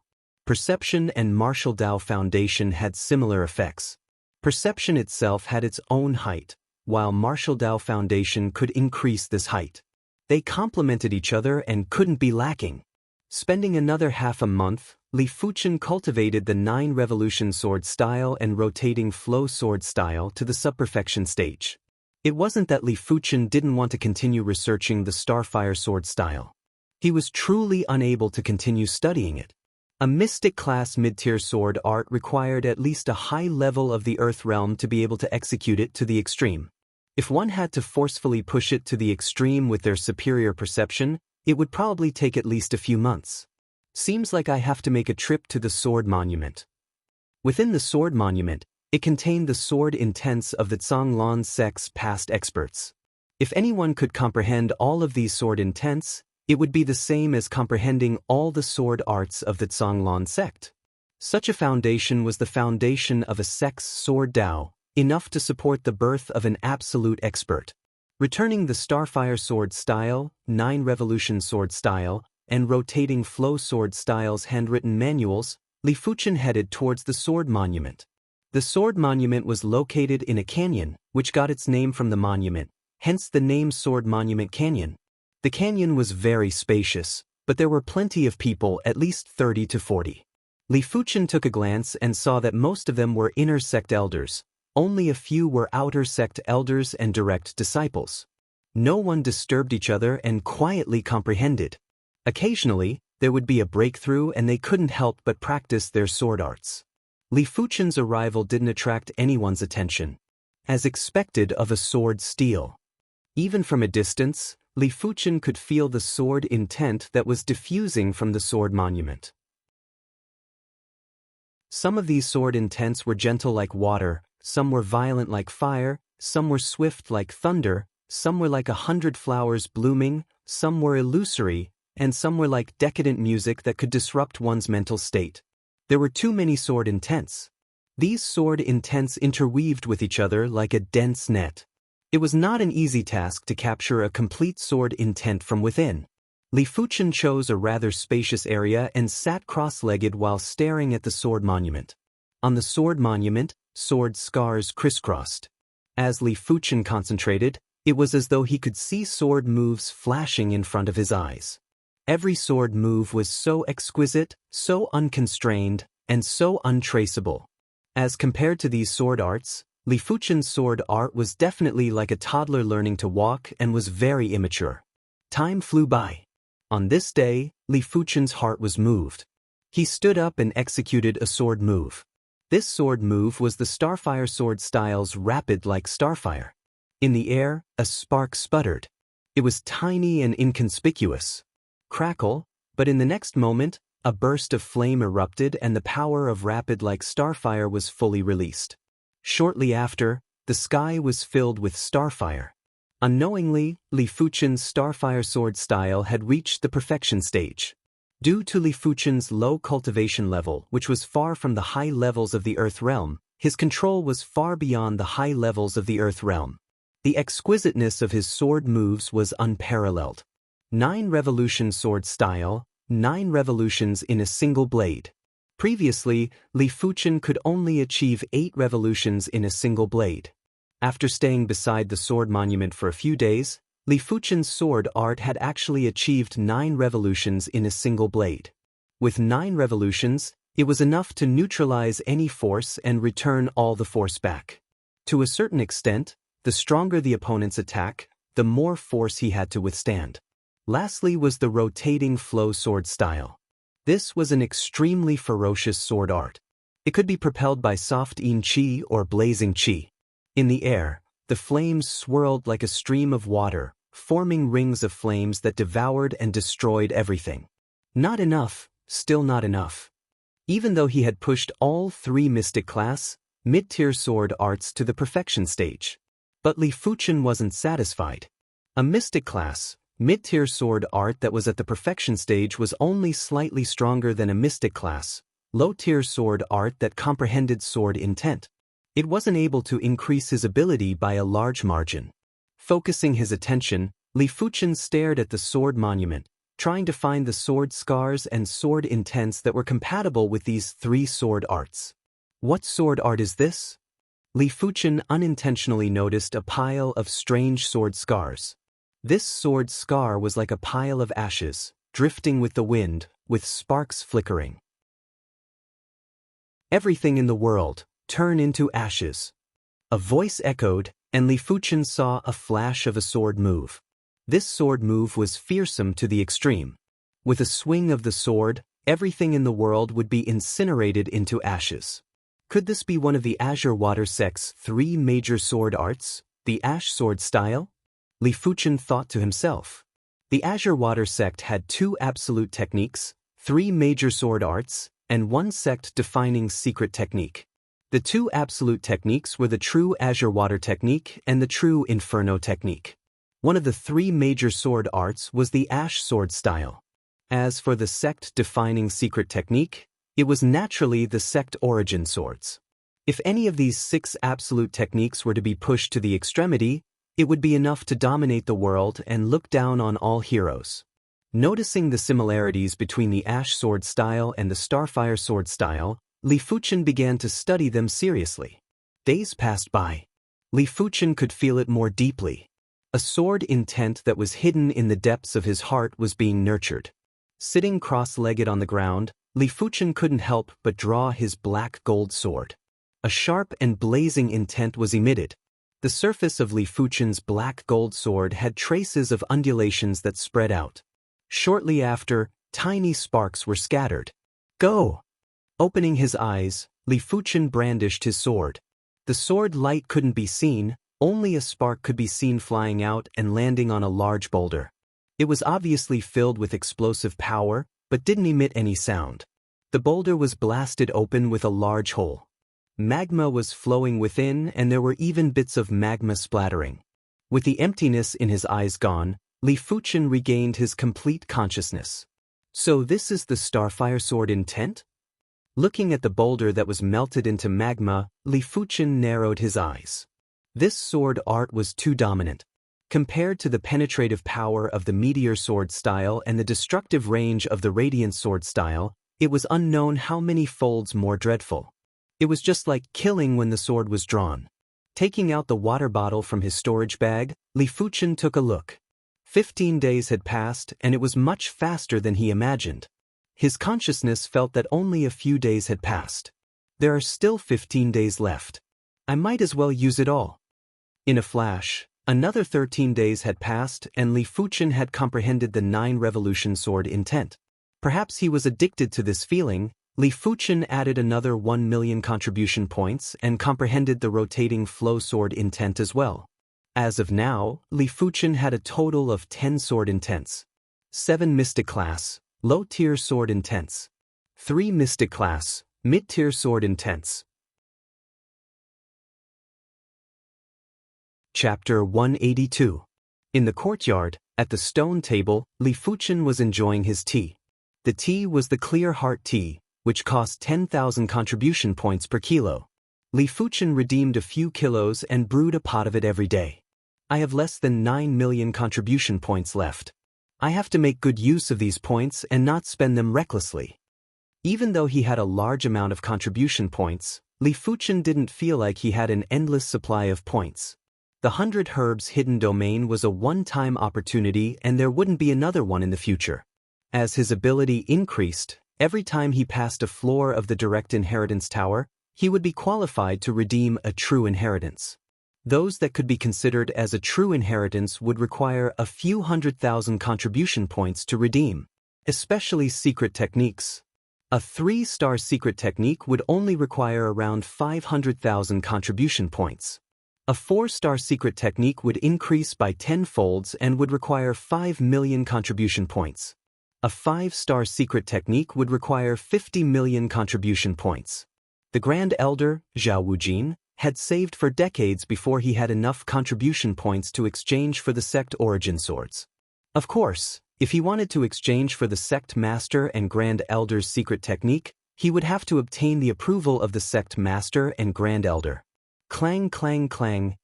Perception and martial Dao foundation had similar effects. Perception itself had its own height, while martial Dao foundation could increase this height. They complemented each other and couldn't be lacking. Spending another half a month, Li Fuchen cultivated the 9 revolution sword style and rotating flow sword style to the subperfection stage. It wasn't that Li Fuchen didn't want to continue researching the Starfire sword style. He was truly unable to continue studying it. A mystic class mid-tier sword art required at least a high level of the Earth realm to be able to execute it to the extreme. If one had to forcefully push it to the extreme with their superior perception, it would probably take at least a few months. Seems like I have to make a trip to the Sword Monument. Within the Sword Monument, it contained the sword intents of the Zhonglan sect's past experts. If anyone could comprehend all of these sword intents, it would be the same as comprehending all the sword arts of the Zhonglan sect. Such a foundation was the foundation of a sect's sword Dao, enough to support the birth of an absolute expert. Returning the Starfire sword style, 9 revolution sword style, and rotating flow sword styles handwritten manuals, Li Fuchen headed towards the Sword Monument. The Sword Monument was located in a canyon, which got its name from the monument, hence the name Sword Monument Canyon. The canyon was very spacious, but there were plenty of people, at least 30 to 40. Li Fuchen took a glance and saw that most of them were inner sect elders. Only a few were outer sect elders and direct disciples. No one disturbed each other and quietly comprehended. Occasionally, there would be a breakthrough and they couldn't help but practice their sword arts. Li Fuchen's arrival didn't attract anyone's attention. As expected of a sword steel. Even from a distance, Li Fuchen could feel the sword intent that was diffusing from the Sword Monument. Some of these sword intents were gentle like water, some were violent like fire, some were swift like thunder, some were like 100 flowers blooming, some were illusory, and some were like decadent music that could disrupt one's mental state. There were too many sword intents. These sword intents interweaved with each other like a dense net. It was not an easy task to capture a complete sword intent from within. Li Fuchen chose a rather spacious area and sat cross-legged while staring at the Sword Monument. On the Sword Monument, sword scars crisscrossed. As Li Fuchen concentrated, it was as though he could see sword moves flashing in front of his eyes. Every sword move was so exquisite, so unconstrained, and so untraceable. As compared to these sword arts, Li Fuchen's sword art was definitely like a toddler learning to walk and was very immature. Time flew by. On this day, Li Fuchen's heart was moved. He stood up and executed a sword move. This sword move was the Starfire sword style's rapid like Starfire. In the air, a spark sputtered. It was tiny and inconspicuous. Crackle, but in the next moment, a burst of flame erupted and the power of rapid like Starfire was fully released. Shortly after, the sky was filled with Starfire. Unknowingly, Li Fuchen's Starfire sword style had reached the perfection stage. Due to Li Fuchen's low cultivation level, which was far from the high levels of the Earth realm, his control was far beyond the high levels of the Earth realm. The exquisiteness of his sword moves was unparalleled. 9 revolution sword style, 9 revolutions in a single blade. Previously, Li Fuchen could only achieve 8 revolutions in a single blade. After staying beside the sword monument for a few days, Li Fuchen's sword art had actually achieved 9 revolutions in a single blade. With 9 revolutions, it was enough to neutralize any force and return all the force back. To a certain extent, the stronger the opponent's attack, the more force he had to withstand. Lastly was the rotating flow sword style. This was an extremely ferocious sword art. It could be propelled by soft yin qi or blazing qi. In the air, the flames swirled like a stream of water, forming rings of flames that devoured and destroyed everything. Not enough, still not enough. Even though he had pushed all 3 mystic class, mid-tier sword arts to the perfection stage. But Li Fuchen wasn't satisfied. A mystic class, mid-tier sword art that was at the perfection stage was only slightly stronger than a mystic class, low-tier sword art that comprehended sword intent. It wasn't able to increase his ability by a large margin. Focusing his attention, Li Fuchen stared at the sword monument, trying to find the sword scars and sword intents that were compatible with these 3 sword arts. What sword art is this? Li Fuchen unintentionally noticed a pile of strange sword scars. This sword scar was like a pile of ashes, drifting with the wind, with sparks flickering. Everything in the world, turn into ashes. A voice echoed, and Li Fuchen saw a flash of a sword move. This sword move was fearsome to the extreme. With a swing of the sword, everything in the world would be incinerated into ashes. Could this be one of the Azure Water sect's 3 major sword arts, the Ash sword style? Li Fuchen thought to himself. The Azure Water sect had 2 absolute techniques, 3 major sword arts, and 1 sect-defining secret technique. The 2 absolute techniques were the true Azure Water technique and the true Inferno technique. One of the 3 major sword arts was the Ash sword style. As for the sect-defining secret technique, it was naturally the sect origin swords. If any of these 6 absolute techniques were to be pushed to the extremity, it would be enough to dominate the world and look down on all heroes. Noticing the similarities between the Ash sword style and the Starfire sword style, Li Fuchen began to study them seriously. Days passed by. Li Fuchen could feel it more deeply. A sword intent that was hidden in the depths of his heart was being nurtured. Sitting cross-legged on the ground, Li Fuchen couldn't help but draw his black gold sword. A sharp and blazing intent was emitted. The surface of Li Fuchen's black gold sword had traces of undulations that spread out. Shortly after, tiny sparks were scattered. Go! Opening his eyes, Li Fuchen brandished his sword. The sword light couldn't be seen, only a spark could be seen flying out and landing on a large boulder. It was obviously filled with explosive power, but didn't emit any sound. The boulder was blasted open with a large hole. Magma was flowing within and there were even bits of magma splattering. With the emptiness in his eyes gone, Li Fuchen regained his complete consciousness. So this is the Starfire sword intent? Looking at the boulder that was melted into magma, Li Fuchen narrowed his eyes. This sword art was too dominant. Compared to the penetrative power of the meteor sword style and the destructive range of the radiant sword style, it was unknown how many folds more dreadful. It was just like killing when the sword was drawn. Taking out the water bottle from his storage bag, Li Fuchen took a look. 15 days had passed and it was much faster than he imagined. His consciousness felt that only a few days had passed. There are still 15 days left. I might as well use it all. In a flash, another 13 days had passed and Li Fuchen had comprehended the 9 revolution sword intent. Perhaps he was addicted to this feeling. Li Fuchen added another 1 million contribution points and comprehended the rotating flow sword intent as well. As of now, Li Fuchen had a total of 10 sword intents. 7 mystic class, low-tier sword intents. 3 mystic class, mid-tier sword intents. Chapter 182. In the courtyard, at the stone table, Li Fuchen was enjoying his tea. The tea was the clear heart tea, which cost 10,000 contribution points per kilo. Li Fuchen redeemed a few kilos and brewed a pot of it every day. I have less than 9 million contribution points left. I have to make good use of these points and not spend them recklessly. Even though he had a large amount of contribution points, Li Fuchen didn't feel like he had an endless supply of points. The 100 Herbs hidden domain was a one-time opportunity and there wouldn't be another one in the future. As his ability increased, every time he passed a floor of the direct inheritance tower, he would be qualified to redeem a true inheritance. Those that could be considered as a true inheritance would require a few 100,000 contribution points to redeem, especially secret techniques. A 3-star secret technique would only require around 500,000 contribution points. A 4-star secret technique would increase by 10-folds and would require 5 million contribution points. A 5-star secret technique would require 50 million contribution points. The Grand Elder, Zhao Wujin, had saved for decades before he had enough contribution points to exchange for the sect origin swords. Of course, if he wanted to exchange for the sect master and Grand Elder's secret technique, he would have to obtain the approval of the sect master and Grand Elder. Clang, clang, clang.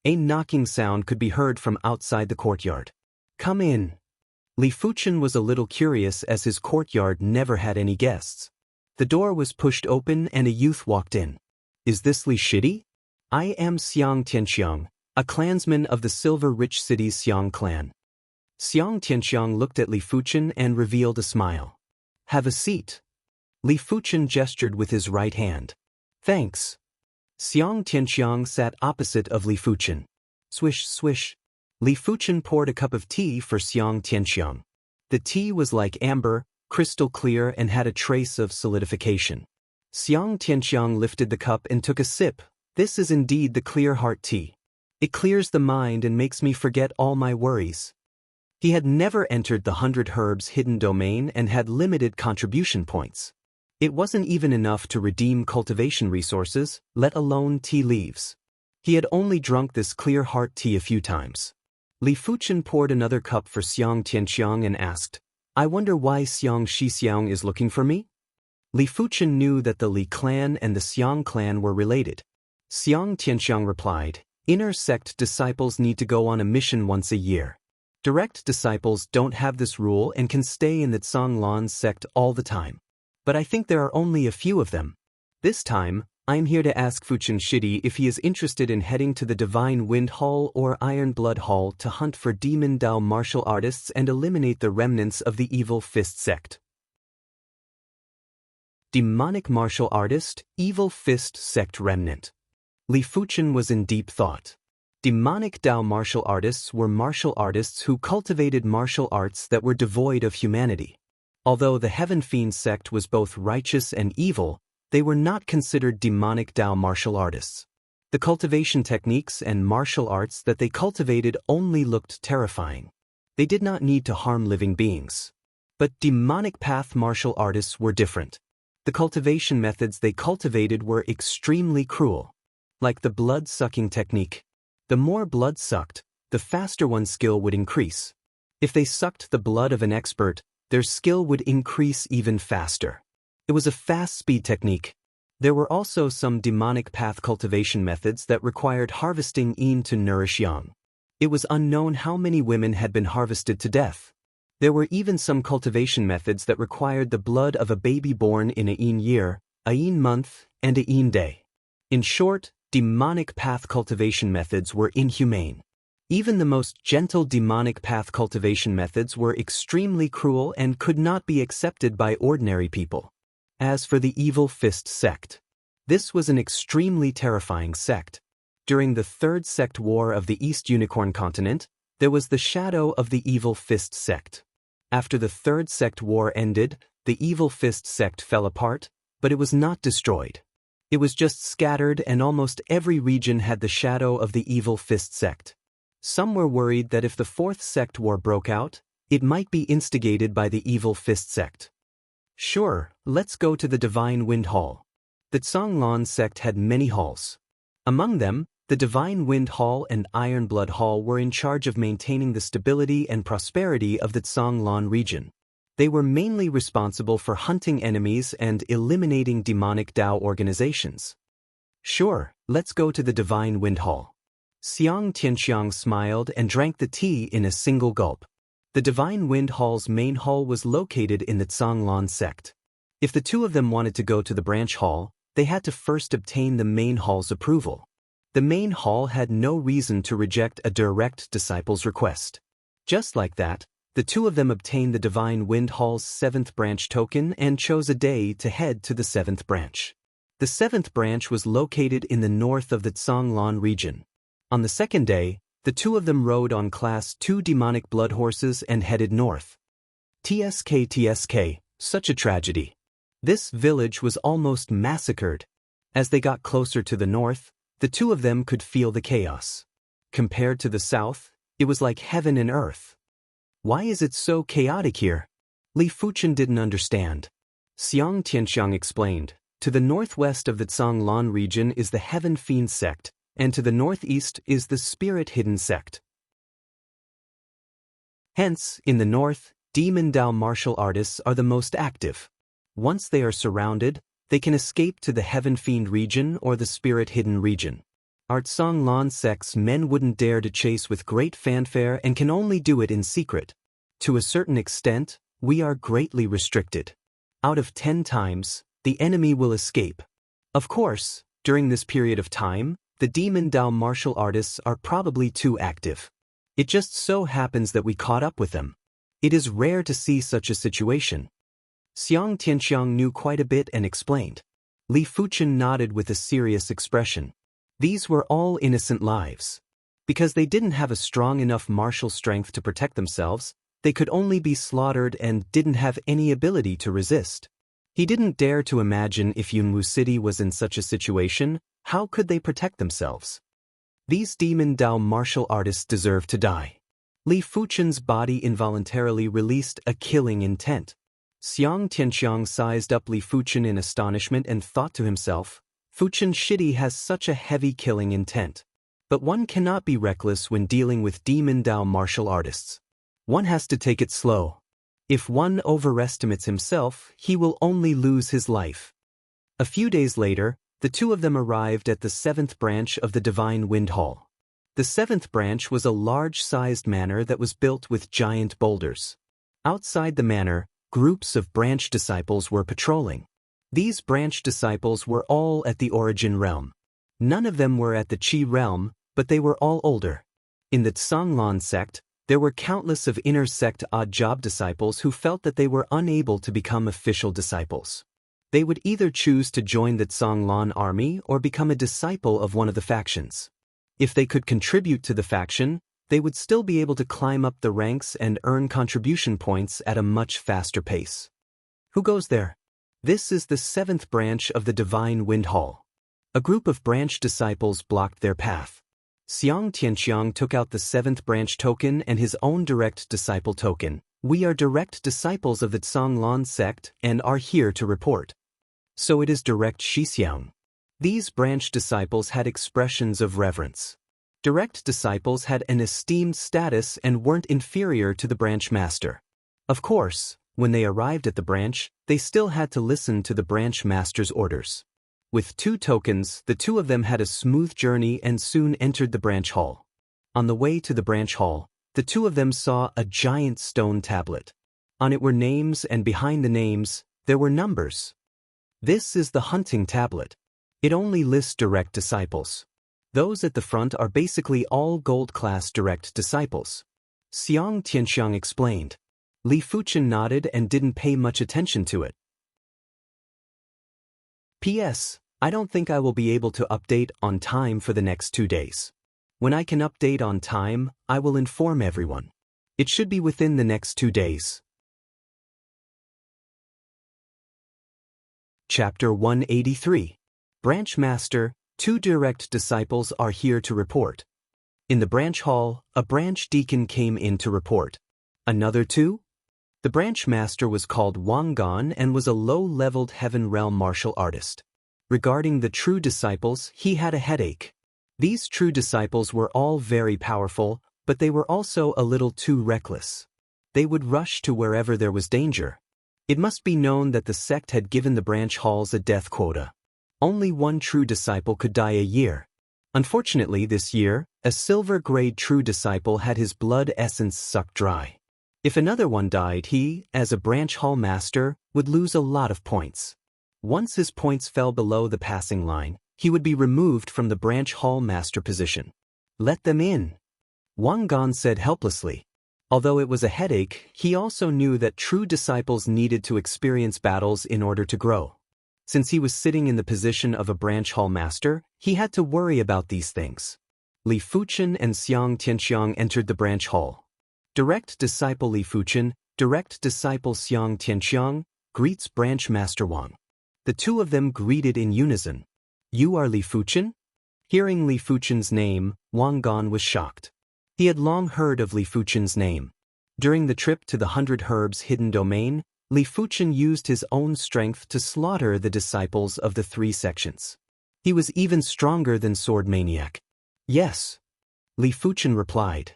A knocking sound could be heard from outside the courtyard. Come in. Li Fuchen was a little curious as his courtyard never had any guests. The door was pushed open and a youth walked in. Is this Li Shidi? I am Xianxia, a clansman of the Silver-Rich City's Xiang clan. Xianxia looked at Li Fuchen and revealed a smile. Have a seat. Li Fuchen gestured with his right hand. Thanks. Xianxia sat opposite of Li Fuchen. Swish, swish. Li Fuchen poured a cup of tea for Xianxia. The tea was like amber, crystal clear and had a trace of solidification. Xianxia lifted the cup and took a sip. This is indeed the clear heart tea. It clears the mind and makes me forget all my worries. He had never entered the 100 Herbs hidden domain and had limited contribution points. It wasn't even enough to redeem cultivation resources, let alone tea leaves. He had only drunk this clear heart tea a few times. Li Fuchen poured another cup for Xianxia and asked, I wonder why Xianxia is looking for me? Li Fuchen knew that the Li clan and the Xiang clan were related. Xianxia replied, Inner sect disciples need to go on a mission once a year. Direct disciples don't have this rule and can stay in the Zhonglan sect all the time. But I think there are only a few of them. This time, I'm here to ask Fuchen Shidi if he is interested in heading to the Divine Wind Hall or Iron Blood Hall to hunt for Demon Dao martial artists and eliminate the remnants of the Evil Fist sect. Demonic martial artist, Evil Fist sect remnant. Li Fuchen was in deep thought. Demonic Dao martial artists were martial artists who cultivated martial arts that were devoid of humanity. Although the Heaven Fiend sect was both righteous and evil, they were not considered demonic Dao martial artists. The cultivation techniques and martial arts that they cultivated only looked terrifying. They did not need to harm living beings. But demonic path martial artists were different. The cultivation methods they cultivated were extremely cruel. Like the blood-sucking technique. The more blood sucked, the faster one's skill would increase. If they sucked the blood of an expert, their skill would increase even faster. It was a fast-speed technique. There were also some demonic path cultivation methods that required harvesting yin to nourish yang. It was unknown how many women had been harvested to death. There were even some cultivation methods that required the blood of a baby born in a yin year, a yin month, and a yin day. In short, demonic path cultivation methods were inhumane. Even the most gentle demonic path cultivation methods were extremely cruel and could not be accepted by ordinary people. As for the Evil Fist sect, this was an extremely terrifying sect. During the Third Sect War of the East Unicorn Continent, there was the shadow of the Evil Fist sect. After the Third Sect War ended, the Evil Fist sect fell apart, but it was not destroyed. It was just scattered, and almost every region had the shadow of the Evil Fist sect. Some were worried that if the Fourth Sect War broke out, it might be instigated by the Evil Fist sect. Sure, let's go to the Divine Wind Hall. The Zhonglan sect had many halls. Among them, the Divine Wind Hall and Iron Blood Hall were in charge of maintaining the stability and prosperity of the Zhonglan region. They were mainly responsible for hunting enemies and eliminating demonic Dao organizations. Sure, let's go to the Divine Wind Hall. Xianxia smiled and drank the tea in a single gulp. The Divine Wind Hall's main hall was located in the Zhonglan sect. If the two of them wanted to go to the branch hall, they had to first obtain the main hall's approval. The main hall had no reason to reject a direct disciple's request. Just like that, the two of them obtained the Divine Wind Hall's 7th branch token and chose a day to head to the 7th branch. The 7th branch was located in the north of the Zhonglan region. On the second day, the two of them rode on Class 2 demonic blood horses and headed north. TSK, such a tragedy. This village was almost massacred. As they got closer to the north, the two of them could feel the chaos. Compared to the south, it was like heaven and earth. Why is it so chaotic here? Li Fuchen didn't understand. Xianxia explained. To the northwest of the Zhonglan region is the Heaven Fiend sect, and to the northeast is the Spirit Hidden sect. Hence, in the north, Demon Dao martial artists are the most active. Once they are surrounded, they can escape to the Heaven Fiend region or the Spirit Hidden region. Our Zhonglan sect's men wouldn't dare to chase with great fanfare and can only do it in secret. To a certain extent, we are greatly restricted. Out of 10 times, the enemy will escape. Of course, during this period of time, the Demon Dao martial artists are probably too active. It just so happens that we caught up with them. It is rare to see such a situation. Xianxia knew quite a bit and explained. Li Fuchen nodded with a serious expression. These were all innocent lives. Because they didn't have a strong enough martial strength to protect themselves, they could only be slaughtered and didn't have any ability to resist. He didn't dare to imagine if Yunwu City was in such a situation, how could they protect themselves? These Demon Dao martial artists deserve to die. Li Fuchen's body involuntarily released a killing intent. Xianxia sized up Li Fuchen in astonishment and thought to himself, Fuchen Shidi has such a heavy killing intent. But one cannot be reckless when dealing with Demon Dao martial artists. One has to take it slow. If one overestimates himself, he will only lose his life. A few days later, the two of them arrived at the 7th branch of the Divine Wind Hall. The 7th branch was a large-sized manor that was built with giant boulders. Outside the manor, groups of branch disciples were patrolling. These branch disciples were all at the Origin realm. None of them were at the Qi realm, but they were all older. In the Zhonglan sect, there were countless of inner sect odd job disciples who felt that they were unable to become official disciples. They would either choose to join the Zhonglan army or become a disciple of one of the factions. If they could contribute to the faction, they would still be able to climb up the ranks and earn contribution points at a much faster pace. Who goes there? This is the 7th branch of the Divine Wind Hall. A group of branch disciples blocked their path. Xianxia took out the 7th branch token and his own direct disciple token. We are direct disciples of the Zhonglan sect and are here to report. So it is direct Shixiang. These branch disciples had expressions of reverence. Direct disciples had an esteemed status and weren't inferior to the branch master. Of course, when they arrived at the branch, they still had to listen to the branch master's orders. With 2 tokens, the two of them had a smooth journey and soon entered the branch hall. On the way to the branch hall, the two of them saw a giant stone tablet. On it were names, and behind the names, there were numbers. This is the hunting tablet. It only lists direct disciples. Those at the front are basically all gold-class direct disciples. Xianxia explained. Li Fuchen nodded and didn't pay much attention to it. P.S. I don't think I will be able to update on time for the next 2 days. When I can update on time, I will inform everyone. It should be within the next 2 days. Chapter 183. Branch Master, 2 direct disciples are here to report. In the branch hall, a branch deacon came in to report. Another 2? The branch master was called Wang Gan and was a low-leveled heaven realm martial artist. Regarding the true disciples, he had a headache. These true disciples were all very powerful, but they were also a little too reckless. They would rush to wherever there was danger. It must be known that the sect had given the branch halls a death quota. Only 1 true disciple could die a year. Unfortunately, this year, a silver-grade true disciple had his blood essence sucked dry. If another one died, he, as a branch hall master, would lose a lot of points. Once his points fell below the passing line, he would be removed from the branch hall master position. Let them in, Wang Gan said helplessly. Although it was a headache, he also knew that true disciples needed to experience battles in order to grow. Since he was sitting in the position of a branch hall master, he had to worry about these things. Li Fuchen and Xianxia entered the branch hall. Direct disciple Li Fuchen, direct disciple Xianxia, greets branch master Wang. The 2 of them greeted in unison. You are Li Fuchen? Hearing Li Fuchen's name, Wang Gan was shocked. He had long heard of Li Fuchen's name. During the trip to the 100 Herbs hidden domain, Li Fuchen used his own strength to slaughter the disciples of the 3 sections. He was even stronger than Sword Maniac. Yes, Li Fuchen replied.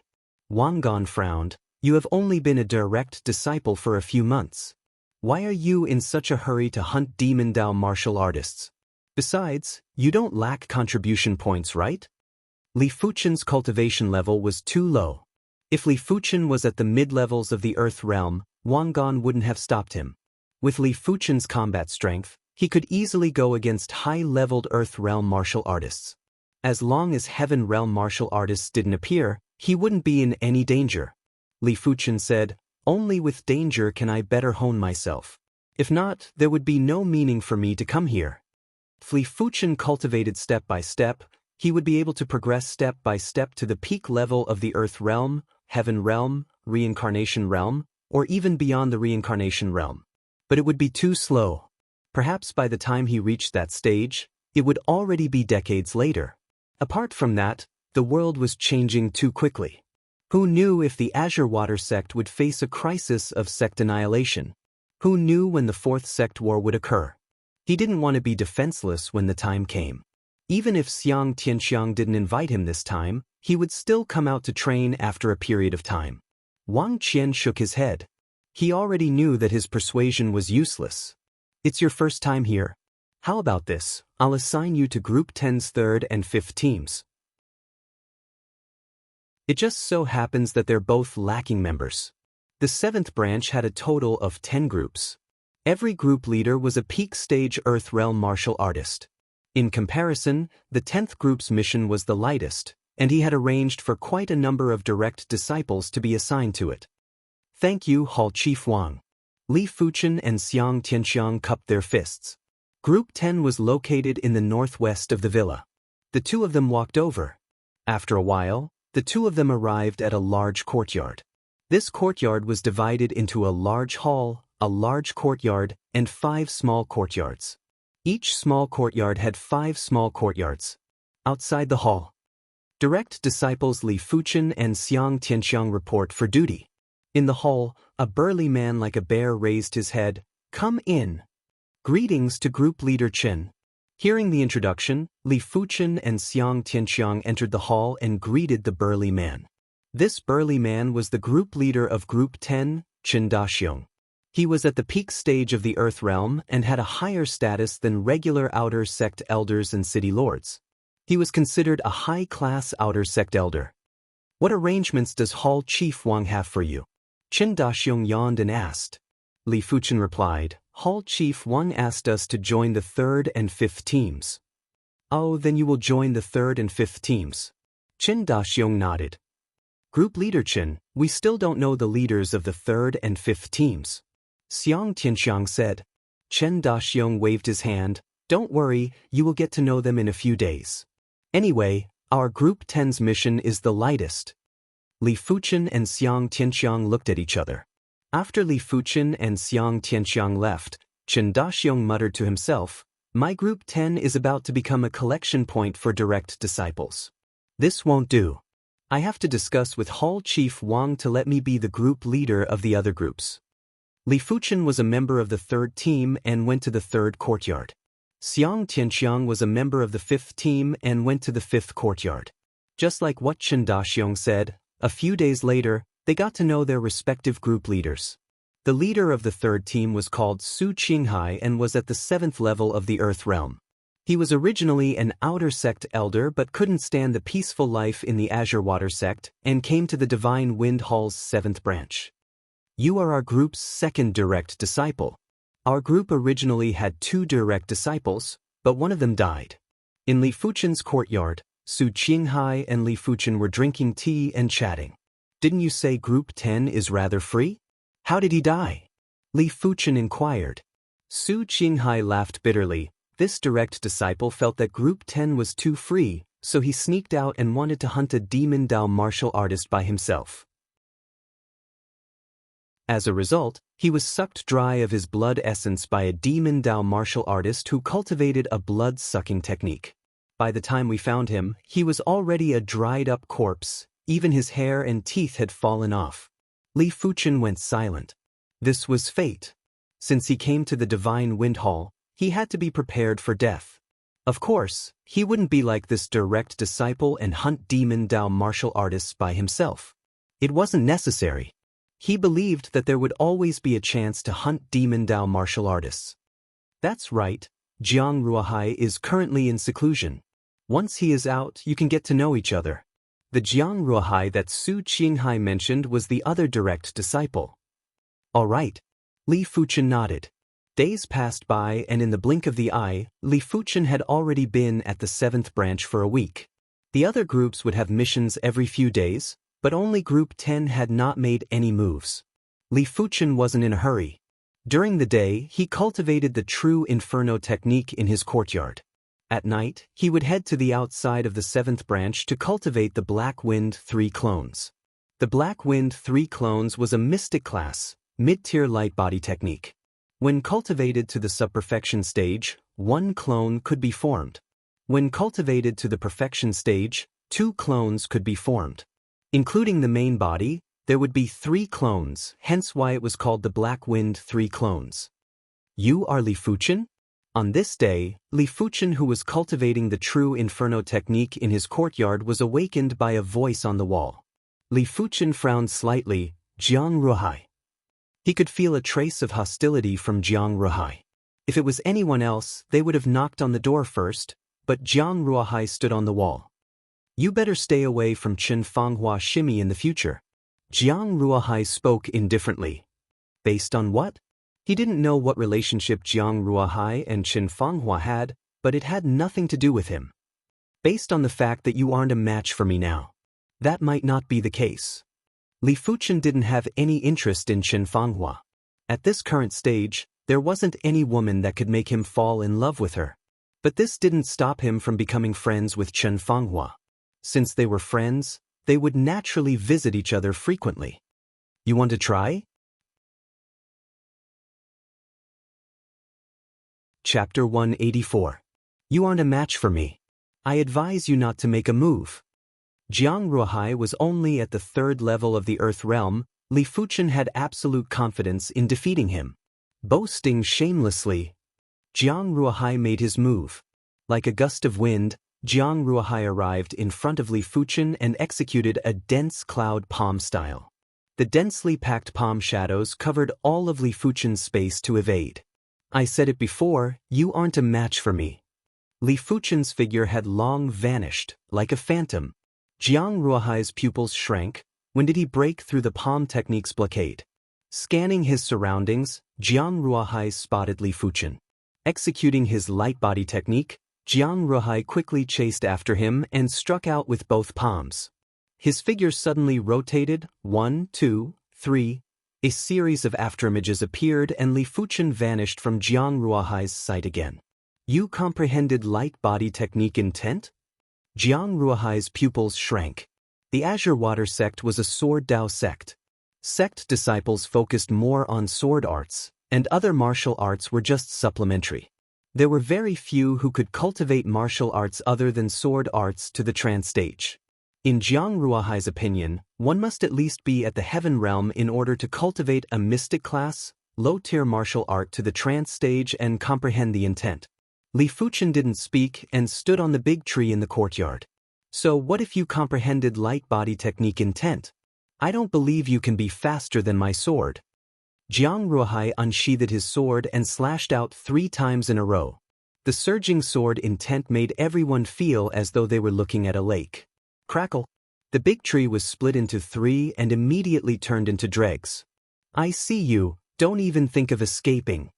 Wang Gan frowned. You have only been a direct disciple for a few months. Why are you in such a hurry to hunt Demon Dao martial artists? Besides, you don't lack contribution points, right? Li Fuchen's cultivation level was too low. If Li Fuchen was at the mid-levels of the Earth realm, Wang Gan wouldn't have stopped him. With Li Fuchen's combat strength, he could easily go against high-leveled Earth realm martial artists. As long as Heaven realm martial artists didn't appear, he wouldn't be in any danger. Li Fuchen said, only with danger can I better hone myself. If not, there would be no meaning for me to come here. If Li Fuchen cultivated step by step, he would be able to progress step by step to the peak level of the Earth realm, Heaven realm, Reincarnation realm, or even beyond the Reincarnation realm. But it would be too slow. Perhaps by the time he reached that stage, it would already be decades later. Apart from that, the world was changing too quickly. Who knew if the Azure Water sect would face a crisis of sect annihilation? Who knew when the 4th sect war would occur? He didn't want to be defenseless when the time came. Even if Xianxia didn't invite him this time, he would still come out to train after a period of time. Wang Qian shook his head. He already knew that his persuasion was useless. It's your first time here. How about this? I'll assign you to Group 10's 3rd and 5th teams. It just so happens that they're both lacking members. The 7th branch had a total of 10 groups. Every group leader was a peak stage Earth realm martial artist. In comparison, the 10th group's mission was the lightest, and he had arranged for quite a number of direct disciples to be assigned to it. Thank you, Hall Chief Wang. Li Fuchen and Xianxia cupped their fists. Group 10 was located in the northwest of the villa. The 2 of them walked over. After a while, the 2 of them arrived at a large courtyard. This courtyard was divided into a large hall, a large courtyard, and 5 small courtyards. Each small courtyard had 5 small courtyards. Outside the hall, direct disciples Li Fuchen and Xianxia report for duty. In the hall, a burly man like a bear raised his head. Come in. Greetings to Group Leader Chen. Hearing the introduction, Li Fuchen and Xianxia entered the hall and greeted the burly man. This burly man was the group leader of Group 10, Chen Daoist. He was at the peak stage of the Earth realm and had a higher status than regular outer sect elders and city lords. He was considered a high-class outer sect elder. What arrangements does Hall Chief Wang have for you? Chen Daoist yawned and asked. Li Fuchen replied, Hall Chief Wang asked us to join the 3rd and 5th teams. Oh, then you will join the third and fifth teams. Chen Daxiong nodded. Group leader Chen, we still don't know the leaders of the third and fifth teams. Xianxia said. Chen Daxiong waved his hand. Don't worry, you will get to know them in a few days. Anyway, our Group 10's mission is the lightest. Li Fuchen and Xiang Tianxiang looked at each other. After Li Fuchen and Xiang Tianxiang left, Chen Daxiong muttered to himself, my Group 10 is about to become a collection point for direct disciples. This won't do. I have to discuss with Hall Chief Wang to let me be the group leader of the other groups. Li Fuchen was a member of the third team and went to the third courtyard. Xiang Tianxiang was a member of the fifth team and went to the fifth courtyard. Just like what Chen Daxiong said, a few days later, they got to know their respective group leaders. The leader of the third team was called Su Qinghai and was at the 7th level of the Earth realm. He was originally an outer sect elder but couldn't stand the peaceful life in the Azure Water sect and came to the Divine Wind Hall's 7th branch. You are our group's second direct disciple. Our group originally had 2 direct disciples, but one of them died. In Li Fuchen's courtyard, Su Qinghai and Li Fuchen were drinking tea and chatting. Didn't you say Group 10 is rather free? How did he die? Li Fuchen inquired. Su Qinghai laughed bitterly. This direct disciple felt that Group 10 was too free, so he sneaked out and wanted to hunt a demon Dao martial artist by himself. As a result, he was sucked dry of his blood essence by a demon Dao martial artist who cultivated a blood-sucking technique. By the time we found him, he was already a dried-up corpse, even his hair and teeth had fallen off. Li Fuchen went silent. This was fate. Since he came to the Divine Wind Hall, he had to be prepared for death. Of course, he wouldn't be like this direct disciple and hunt demon Dao martial artists by himself. It wasn't necessary. He believed that there would always be a chance to hunt demon Dao martial artists. That's right, Jiang Ruohai is currently in seclusion. Once he is out, you can get to know each other. The Jiang Ruohai that Su Qinghai mentioned was the other direct disciple. All right. Li Fuchen nodded. Days passed by and in the blink of the eye, Li Fuchen had already been at the 7th branch for a week. The other groups would have missions every few days, but only Group 10 had not made any moves. Li Fuchen wasn't in a hurry. During the day, he cultivated the true Inferno technique in his courtyard. At night, he would head to the outside of the 7th branch to cultivate the Black Wind 3 clones. The Black Wind 3 clones was a mystic class, mid-tier light body technique. When cultivated to the sub-perfection stage, 1 clone could be formed. When cultivated to the perfection stage, 2 clones could be formed. Including the main body, there would be 3 clones, hence why it was called the Black Wind 3 clones. You are Li Fuchen? On this day, Li Fuchen, who was cultivating the true Inferno technique in his courtyard, was awakened by a voice on the wall. Li Fuchen frowned slightly. Jiang Ruohai. He could feel a trace of hostility from Jiang Ruohai. If it was anyone else, they would have knocked on the door first, but Jiang Ruohai stood on the wall. You better stay away from Chen Fanghua Shimi in the future. Jiang Ruohai spoke indifferently. Based on what? He didn't know what relationship Jiang Ruohai and Chen Fanghua had, but it had nothing to do with him. Based on the fact that you aren't a match for me now. That might not be the case. Li Fuchen didn't have any interest in Chen Fanghua. At this current stage, there wasn't any woman that could make him fall in love with her. But this didn't stop him from becoming friends with Chen Fanghua. Since they were friends, they would naturally visit each other frequently. You want to try? Chapter 184. You aren't a match for me. I advise you not to make a move. Jiang Ruohai was only at the 3rd level of the Earth realm. Li Fuchen had absolute confidence in defeating him. Boasting shamelessly, Jiang Ruohai made his move. Like a gust of wind, Jiang Ruohai arrived in front of Li Fuchen and executed a dense cloud palm style. The densely packed palm shadows covered all of Li Fuchen's space to evade. I said it before, you aren't a match for me. Li Fuchen's figure had long vanished, like a phantom. Jiang Ruohai's pupils shrank. When did he break through the palm technique's blockade? Scanning his surroundings, Jiang Ruohai spotted Li Fuchen. Executing his light body technique, Jiang Ruhai quickly chased after him and struck out with both palms. His figure suddenly rotated, 1, 2, 3. A series of afterimages appeared and Li Fuchen vanished from Jiang Ruahai's sight again. You comprehended light body technique intent? Jiang Ruahai's pupils shrank. The Azure Water sect was a sword Dao sect. Sect disciples focused more on sword arts, and other martial arts were just supplementary. There were very few who could cultivate martial arts other than sword arts to the trance stage. In Jiang Ruahai's opinion, one must at least be at the heaven realm in order to cultivate a mystic class, low-tier martial art to the trance stage and comprehend the intent. Li Fuchen didn't speak and stood on the big tree in the courtyard. So what if you comprehended light body technique intent? I don't believe you can be faster than my sword. Jiang Ruahai unsheathed his sword and slashed out 3 times in a row. The surging sword intent made everyone feel as though they were looking at a lake. Crackle! The big tree was split into 3 and immediately turned into dregs. I see you, don't even think of escaping.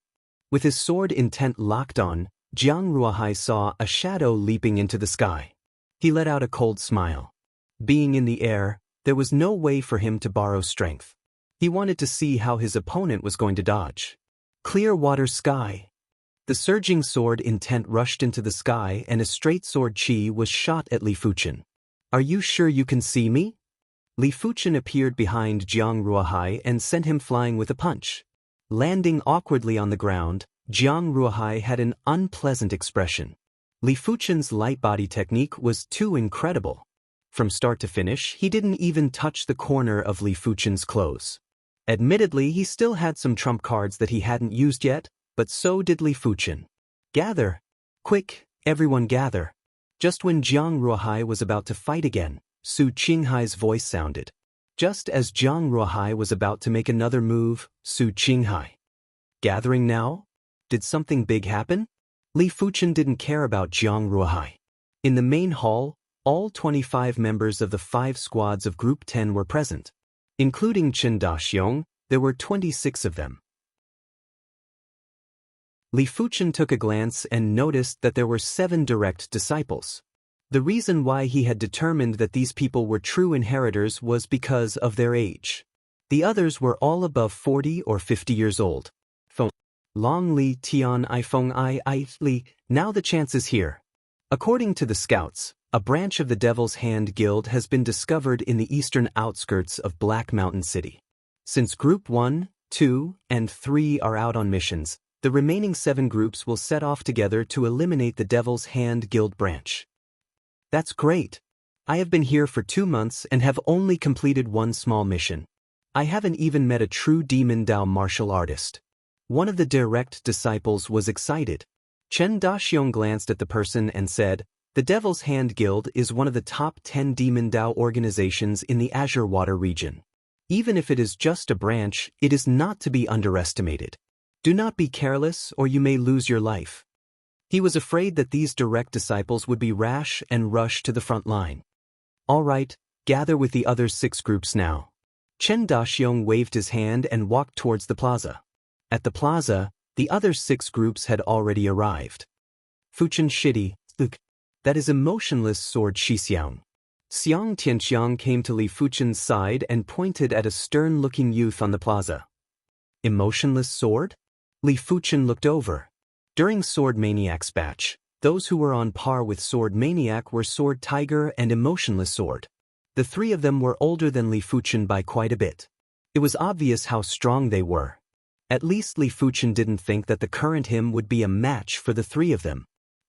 With his sword intent locked on, Jiang Ruahai saw a shadow leaping into the sky. He let out a cold smile. Being in the air, there was no way for him to borrow strength. He wanted to see how his opponent was going to dodge. Clear water sky. The surging sword intent rushed into the sky and a straight sword chi was shot at Li Fuchen. Are you sure you can see me? Li Fuchen appeared behind Jiang Ruahai and sent him flying with a punch. Landing awkwardly on the ground, Jiang Ruahai had an unpleasant expression. Li Fuchen's light body technique was too incredible. From start to finish, he didn't even touch the corner of Li Fuchen's clothes. Admittedly, he still had some trump cards that he hadn't used yet, but so did Li Fuchen. Gather! Quick, everyone gather! Just when Jiang Ruahai was about to fight again, Su Qinghai's voice sounded. Just as Jiang Ruahai was about to make another move, Su Qinghai. Gathering now? Did something big happen? Li Fuchen didn't care about Jiang Ruahai. In the main hall, all 25 members of the 5 squads of Group 10 were present. Including Chen Daxiong, there were 26 of them. Li Fuchen took a glance and noticed that there were 7 direct disciples. The reason why he had determined that these people were true inheritors was because of their age. The others were all above 40 or 50 years old. Long Li Tian I Feng I Li, now the chance is here. According to the scouts, a branch of the Devil's Hand Guild has been discovered in the eastern outskirts of Black Mountain City. Since Group 1, 2, and 3 are out on missions, the remaining 7 groups will set off together to eliminate the Devil's Hand Guild branch. That's great. I have been here for 2 months and have only completed 1 small mission. I haven't even met a true demon Dao martial artist. One of the direct disciples was excited. Chen Daxiong glanced at the person and said, "The Devil's Hand Guild is one of the top 10 demon Dao organizations in the Azure Water region. Even if it is just a branch, it is not to be underestimated. Do not be careless or you may lose your life." He was afraid that these direct disciples would be rash and rush to the front line. All right, gather with the other 6 groups now. Chen Daxiong waved his hand and walked towards the plaza. At the plaza, the other 6 groups had already arrived. Fuchen Shidi, that is emotionless sword Xixiang. Xiang Tianxiang came to Li Fuchen's side and pointed at a stern-looking youth on the plaza. Emotionless sword? Li Fuchen looked over. During Sword Maniac's batch, those who were on par with Sword Maniac were Sword Tiger and Emotionless Sword. The 3 of them were older than Li Fuchen by quite a bit. It was obvious how strong they were. At least Li Fuchen didn't think that the current him would be a match for the 3 of them.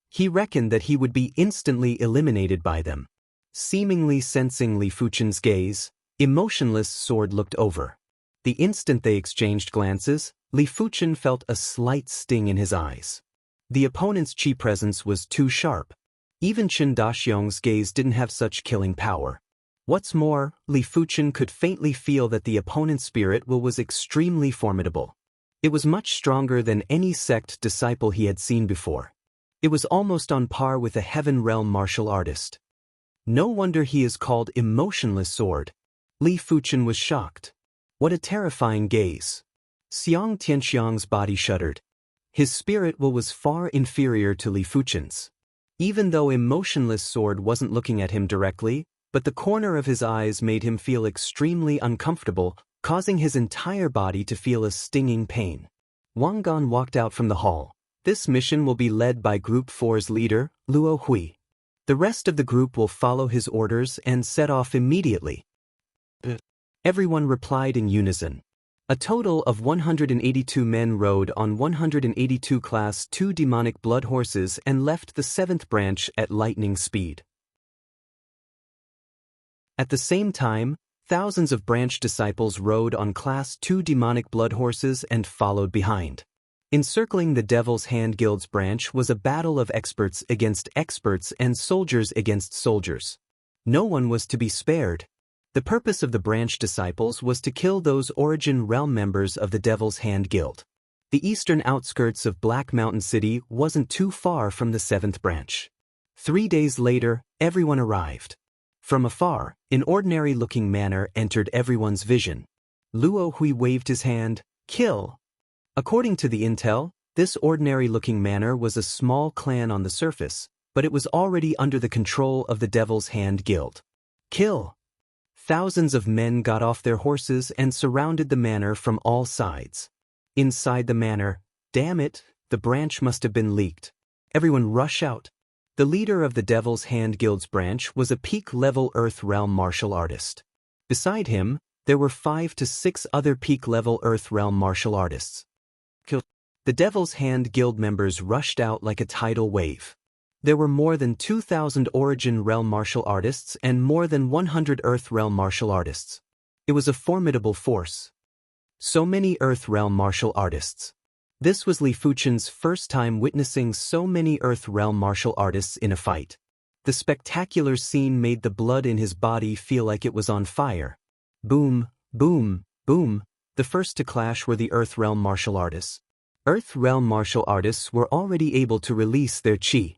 He reckoned that he would be instantly eliminated by them. Seemingly sensing Li Fuchen's gaze, Emotionless Sword looked over. The instant they exchanged glances, Li Fuchen felt a slight sting in his eyes. The opponent's chi presence was too sharp. Even Chen Daxiong's gaze didn't have such killing power. What's more, Li Fuchen could faintly feel that the opponent's spirit was extremely formidable. It was much stronger than any sect disciple he had seen before. It was almost on par with a Heaven Realm martial artist. No wonder he is called Emotionless Sword. Li Fuchen was shocked. What a terrifying gaze. Xiang Tianxiang's body shuddered. His spirit was far inferior to Li Fuchen's. Even though Emotionless Sword wasn't looking at him directly, but the corner of his eyes made him feel extremely uncomfortable, causing his entire body to feel a stinging pain. Wang Gan walked out from the hall. This mission will be led by Group 4's leader, Luo Hui. The rest of the group will follow his orders and set off immediately. Everyone replied in unison. A total of 182 men rode on 182 Class 2 demonic blood horses and left the 7th branch at lightning speed. At the same time, thousands of branch disciples rode on Class 2 demonic blood horses and followed behind. Encircling the Devil's Hand Guild's branch was a battle of experts against experts and soldiers against soldiers. No one was to be spared. The purpose of the branch disciples was to kill those Origin Realm members of the Devil's Hand Guild. The eastern outskirts of Black Mountain City wasn't too far from the 7th branch. 3 days later, everyone arrived. From afar, an ordinary-looking manor entered everyone's vision. Luo Hui waved his hand, "Kill!" According to the intel, this ordinary-looking manor was a small clan on the surface, but it was already under the control of the Devil's Hand Guild. "Kill!" Thousands of men got off their horses and surrounded the manor from all sides. Inside the manor, damn it, the branch must have been leaked. Everyone rush out. The leader of the Devil's Hand Guild's branch was a peak-level Earth Realm martial artist. Beside him, there were 5 to 6 other peak-level Earth Realm martial artists. The Devil's Hand Guild members rushed out like a tidal wave. There were more than 2,000 Origin Realm martial artists and more than 100 Earth Realm martial artists. It was a formidable force. So many Earth Realm martial artists. This was Li Fuchen's first time witnessing so many Earth Realm martial artists in a fight. The spectacular scene made the blood in his body feel like it was on fire. Boom, boom, boom. The first to clash were the Earth Realm martial artists. Earth Realm martial artists were already able to release their chi.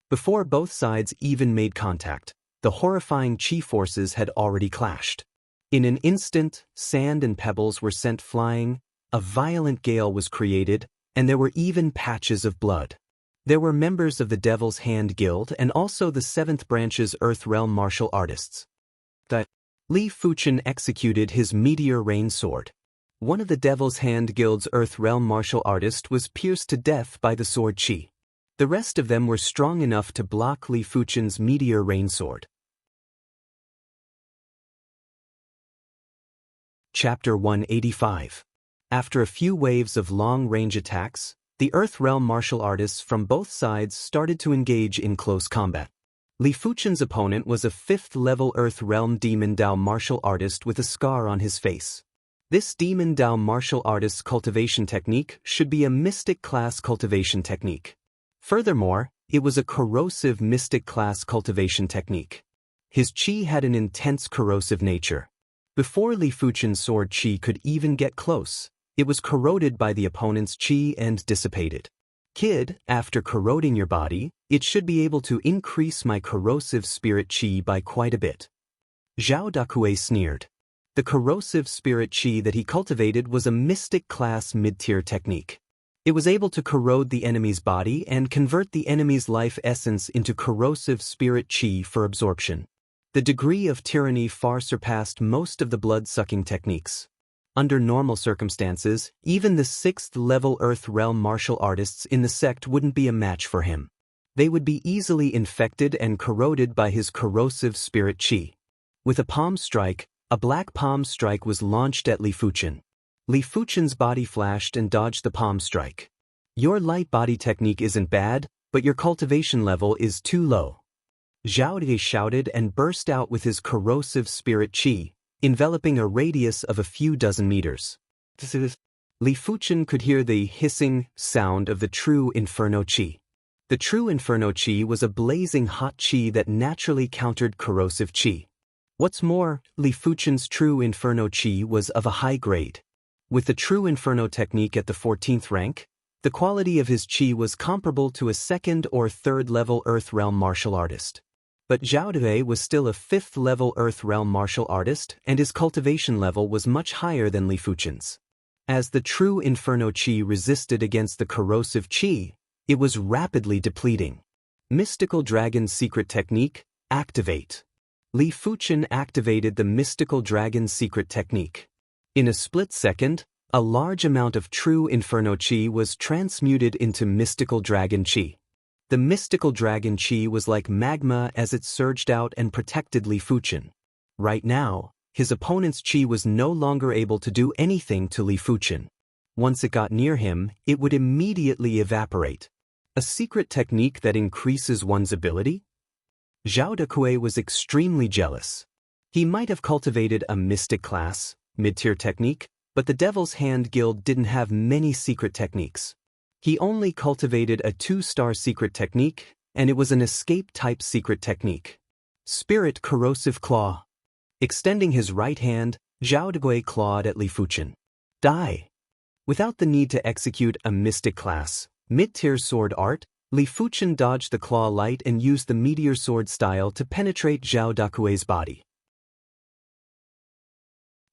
Before both sides even made contact, the horrifying chi forces had already clashed. In an instant, sand and pebbles were sent flying, a violent gale was created, and there were even patches of blood. There were members of the Devil's Hand Guild and also the 7th branch's Earth Realm martial artists. Li Fuchen executed his Meteor Rain Sword. One of the Devil's Hand Guild's Earth Realm martial artists was pierced to death by the sword chi. The rest of them were strong enough to block Li Fuchen's Meteor Rain Sword. Chapter 185. After a few waves of long-range attacks, the Earth Realm martial artists from both sides started to engage in close combat. Li Fuchen's opponent was a 5th-level Earth Realm Demon Dao martial artist with a scar on his face. This Demon Dao martial artist's cultivation technique should be a mystic-class cultivation technique. Furthermore, it was a corrosive mystic-class cultivation technique. His chi had an intense corrosive nature. Before Li Fuchen's sword chi could even get close, it was corroded by the opponent's chi and dissipated. Kid, after corroding your body, it should be able to increase my corrosive spirit chi by quite a bit. Zhao Dakue sneered. The corrosive spirit chi that he cultivated was a mystic-class mid-tier technique. It was able to corrode the enemy's body and convert the enemy's life essence into corrosive spirit chi for absorption. The degree of tyranny far surpassed most of the blood-sucking techniques. Under normal circumstances, even the 6th-level Earth Realm martial artists in the sect wouldn't be a match for him. They would be easily infected and corroded by his corrosive spirit chi. With a palm strike, a black palm strike was launched at Li Fuchen. Li Fuchen's body flashed and dodged the palm strike. Your light body technique isn't bad, but your cultivation level is too low. Zhao De shouted and burst out with his corrosive spirit chi, enveloping a radius of a few dozen meters. Li Fuchen could hear the hissing sound of the true Inferno Chi. The true Inferno Chi was a blazing hot chi that naturally countered corrosive chi. What's more, Li Fuchen's true Inferno Chi was of a high grade. With the true Inferno technique at the 14th rank, the quality of his chi was comparable to a 2nd or 3rd level Earth Realm martial artist. But Zhao Dui was still a 5th level Earth Realm martial artist and his cultivation level was much higher than Li Fuchen's. As the true Inferno Chi resisted against the corrosive chi, it was rapidly depleting. Mystical Dragon's secret technique, activate. Li Fuchen activated the Mystical Dragon's secret technique. In a split second, a large amount of true Inferno Qi was transmuted into Mystical Dragon Qi. The Mystical Dragon Qi was like magma as it surged out and protected Li Fuchen. Right now, his opponent's Qi was no longer able to do anything to Li Fuchen. Once it got near him, it would immediately evaporate. A secret technique that increases one's ability? Zhao Dekui was extremely jealous. He might have cultivated a mystic class, mid-tier technique, but the Devil's Hand Guild didn't have many secret techniques. He only cultivated a 2-star secret technique, and it was an escape-type secret technique. Spirit Corrosive Claw. Extending his right hand, Zhao Dekui clawed at Li Fuchen. Die! Without the need to execute a mystic class, mid-tier sword art, Li Fuchen dodged the claw light and used the meteor sword style to penetrate Zhao Dekui's body.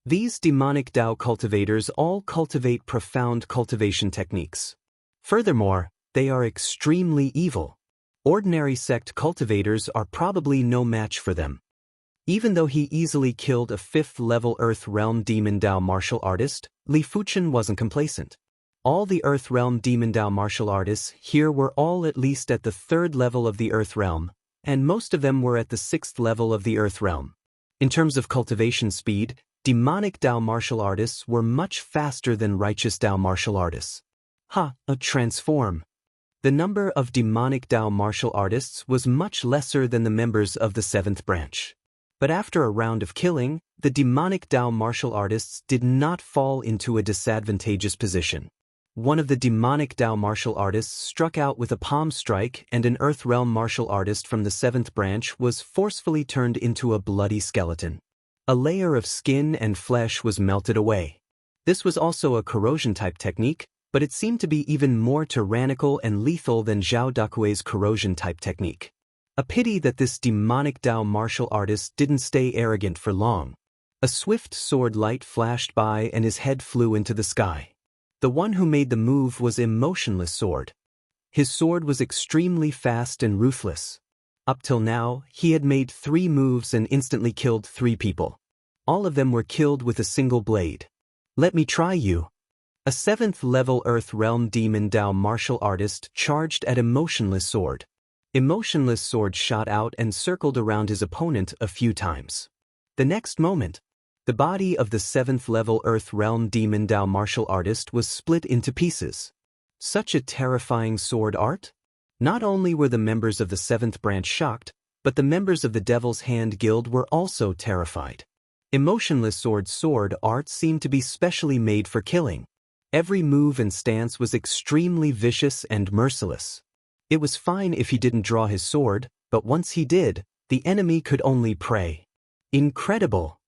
These demonic Dao cultivators all cultivate profound cultivation techniques. Furthermore, they are extremely evil. Ordinary sect cultivators are probably no match for them. Even though he easily killed a 5th-level Earth Realm Demon Dao martial artist, Li Fuchen wasn't complacent. All the Earth Realm Demon Dao martial artists here were all at least at the 3rd level of the Earth Realm, and most of them were at the 6th level of the Earth Realm. In terms of cultivation speed, demonic Dao martial artists were much faster than righteous Dao martial artists. Transform. The number of demonic Dao martial artists was much lesser than the members of the 7th branch. But after a round of killing, the demonic Dao martial artists did not fall into a disadvantageous position. One of the demonic Dao martial artists struck out with a palm strike, and an Earth Realm martial artist from the 7th branch was forcefully turned into a bloody skeleton. A layer of skin and flesh was melted away. This was also a corrosion-type technique, but it seemed to be even more tyrannical and lethal than Zhao Dekui's corrosion-type technique. A pity that this demonic Dao martial artist didn't stay arrogant for long. A swift sword light flashed by and his head flew into the sky. The one who made the move was Emotionless Sword. His sword was extremely fast and ruthless. Up till now, he had made 3 moves and instantly killed 3 people. All of them were killed with a single blade. Let me try you. A 7th-level Earth Realm Demon Dao martial artist charged at Emotionless Sword. Emotionless Sword shot out and circled around his opponent a few times. The next moment, the body of the 7th-level Earth Realm Demon Dao martial artist was split into pieces. Such a terrifying sword art? Not only were the members of the 7th branch shocked, but the members of the Devil's Hand Guild were also terrified. Emotionless sword art seemed to be specially made for killing. Every move and stance was extremely vicious and merciless. It was fine if he didn't draw his sword, but once he did, the enemy could only pray. Incredible!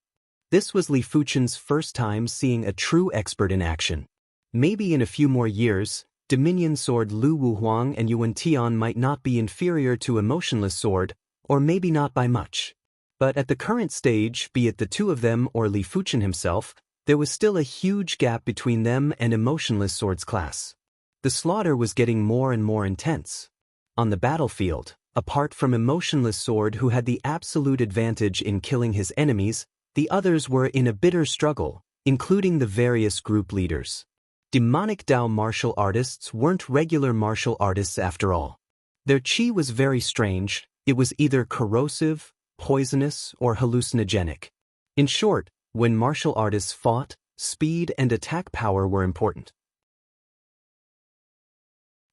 This was Li Fuchen's first time seeing a true expert in action. Maybe in a few more years, Dominion Sword Lu Wuhuang and Yuan Tian might not be inferior to Emotionless Sword, or maybe not by much. But at the current stage, be it the 2 of them or Li Fuchen himself, there was still a huge gap between them and Emotionless Sword's class. The slaughter was getting more and more intense. On the battlefield, apart from Emotionless Sword who had the absolute advantage in killing his enemies, the others were in a bitter struggle, including the various group leaders. Demonic Dao martial artists weren't regular martial artists after all. Their qi was very strange. It was either corrosive, poisonous, or hallucinogenic. In short, when martial artists fought, speed and attack power were important.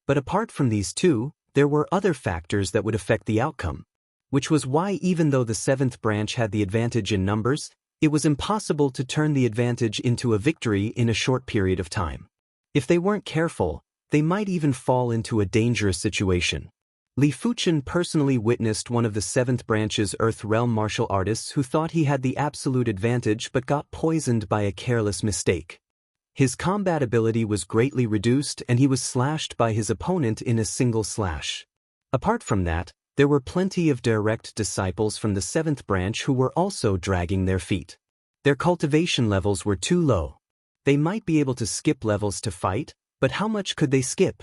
But apart from these 2, there were other factors that would affect the outcome, which was why even though the 7th branch had the advantage in numbers, it was impossible to turn the advantage into a victory in a short period of time. If they weren't careful, they might even fall into a dangerous situation. Li Fuchen personally witnessed one of the 7th branch's Earth Realm martial artists who thought he had the absolute advantage but got poisoned by a careless mistake. His combat ability was greatly reduced and he was slashed by his opponent in a single slash. Apart from that, there were plenty of direct disciples from the 7th branch who were also dragging their feet. Their cultivation levels were too low. They might be able to skip levels to fight, but how much could they skip?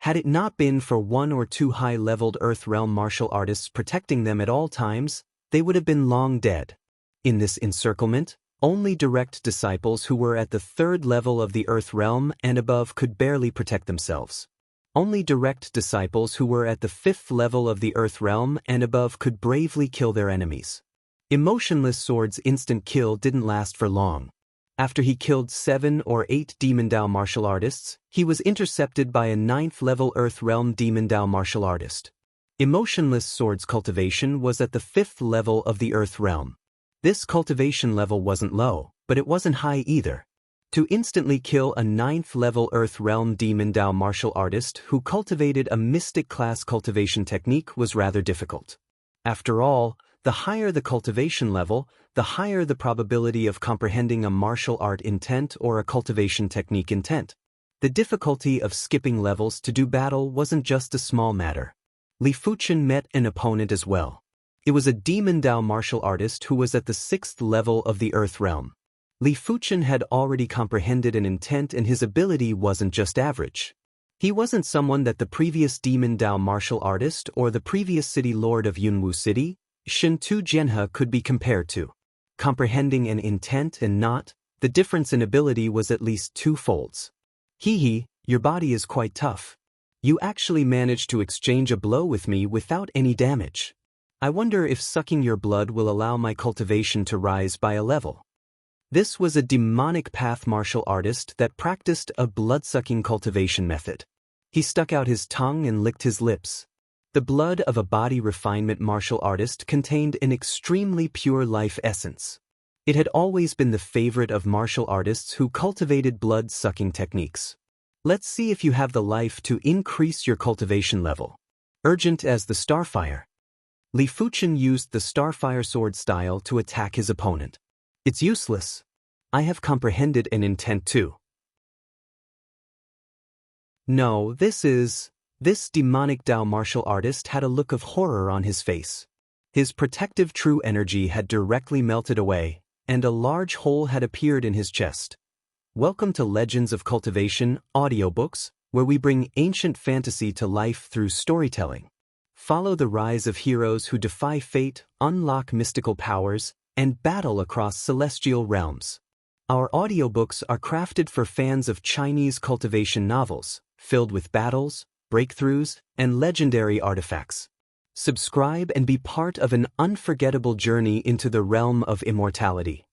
Had it not been for one or two high-leveled Earth Realm martial artists protecting them at all times, they would have been long dead. In this encirclement, only direct disciples who were at the third level of the Earth Realm and above could barely protect themselves. Only direct disciples who were at the fifth level of the Earth Realm and above could bravely kill their enemies. Emotionless Sword's instant kill didn't last for long. After he killed 7 or 8 Demon Dao martial artists, he was intercepted by a 9th-level Earth Realm Demon Dao martial artist. Emotionless Sword's cultivation was at the 5th level of the Earth Realm. This cultivation level wasn't low, but it wasn't high either. To instantly kill a 9th-level Earth Realm Demon Dao martial artist who cultivated a mystic-class cultivation technique was rather difficult. After all, the higher the cultivation level, the higher the probability of comprehending a martial art intent or a cultivation technique intent. The difficulty of skipping levels to do battle wasn't just a small matter. Li Fuchen met an opponent as well. It was a Demon Dao martial artist who was at the 6th level of the Earth Realm. Li Fuchen had already comprehended an intent, and his ability wasn't just average. He wasn't someone that the previous Demon Dao martial artist or the previous city lord of Yunwu City, Shintu Jianhe, could be compared to. Comprehending an intent and not, the difference in ability was at least 2 folds. Hee, your body is quite tough. You actually managed to exchange a blow with me without any damage. I wonder if sucking your blood will allow my cultivation to rise by a level. This was a demonic path martial artist that practiced a blood-sucking cultivation method. He stuck out his tongue and licked his lips. The blood of a body refinement martial artist contained an extremely pure life essence. It had always been the favorite of martial artists who cultivated blood-sucking techniques. Let's see if you have the life to increase your cultivation level. Urgent as the Starfire. Li Fuchen used the Starfire sword style to attack his opponent. It's useless. I have comprehended an intent too. No, This demonic Dao martial artist had a look of horror on his face. His protective true energy had directly melted away, and a large hole had appeared in his chest. Welcome to Legends of Cultivation audiobooks, where we bring ancient fantasy to life through storytelling. Follow the rise of heroes who defy fate, unlock mystical powers, and battle across celestial realms. Our audiobooks are crafted for fans of Chinese cultivation novels, filled with battles, breakthroughs, and legendary artifacts. Subscribe and be part of an unforgettable journey into the realm of immortality.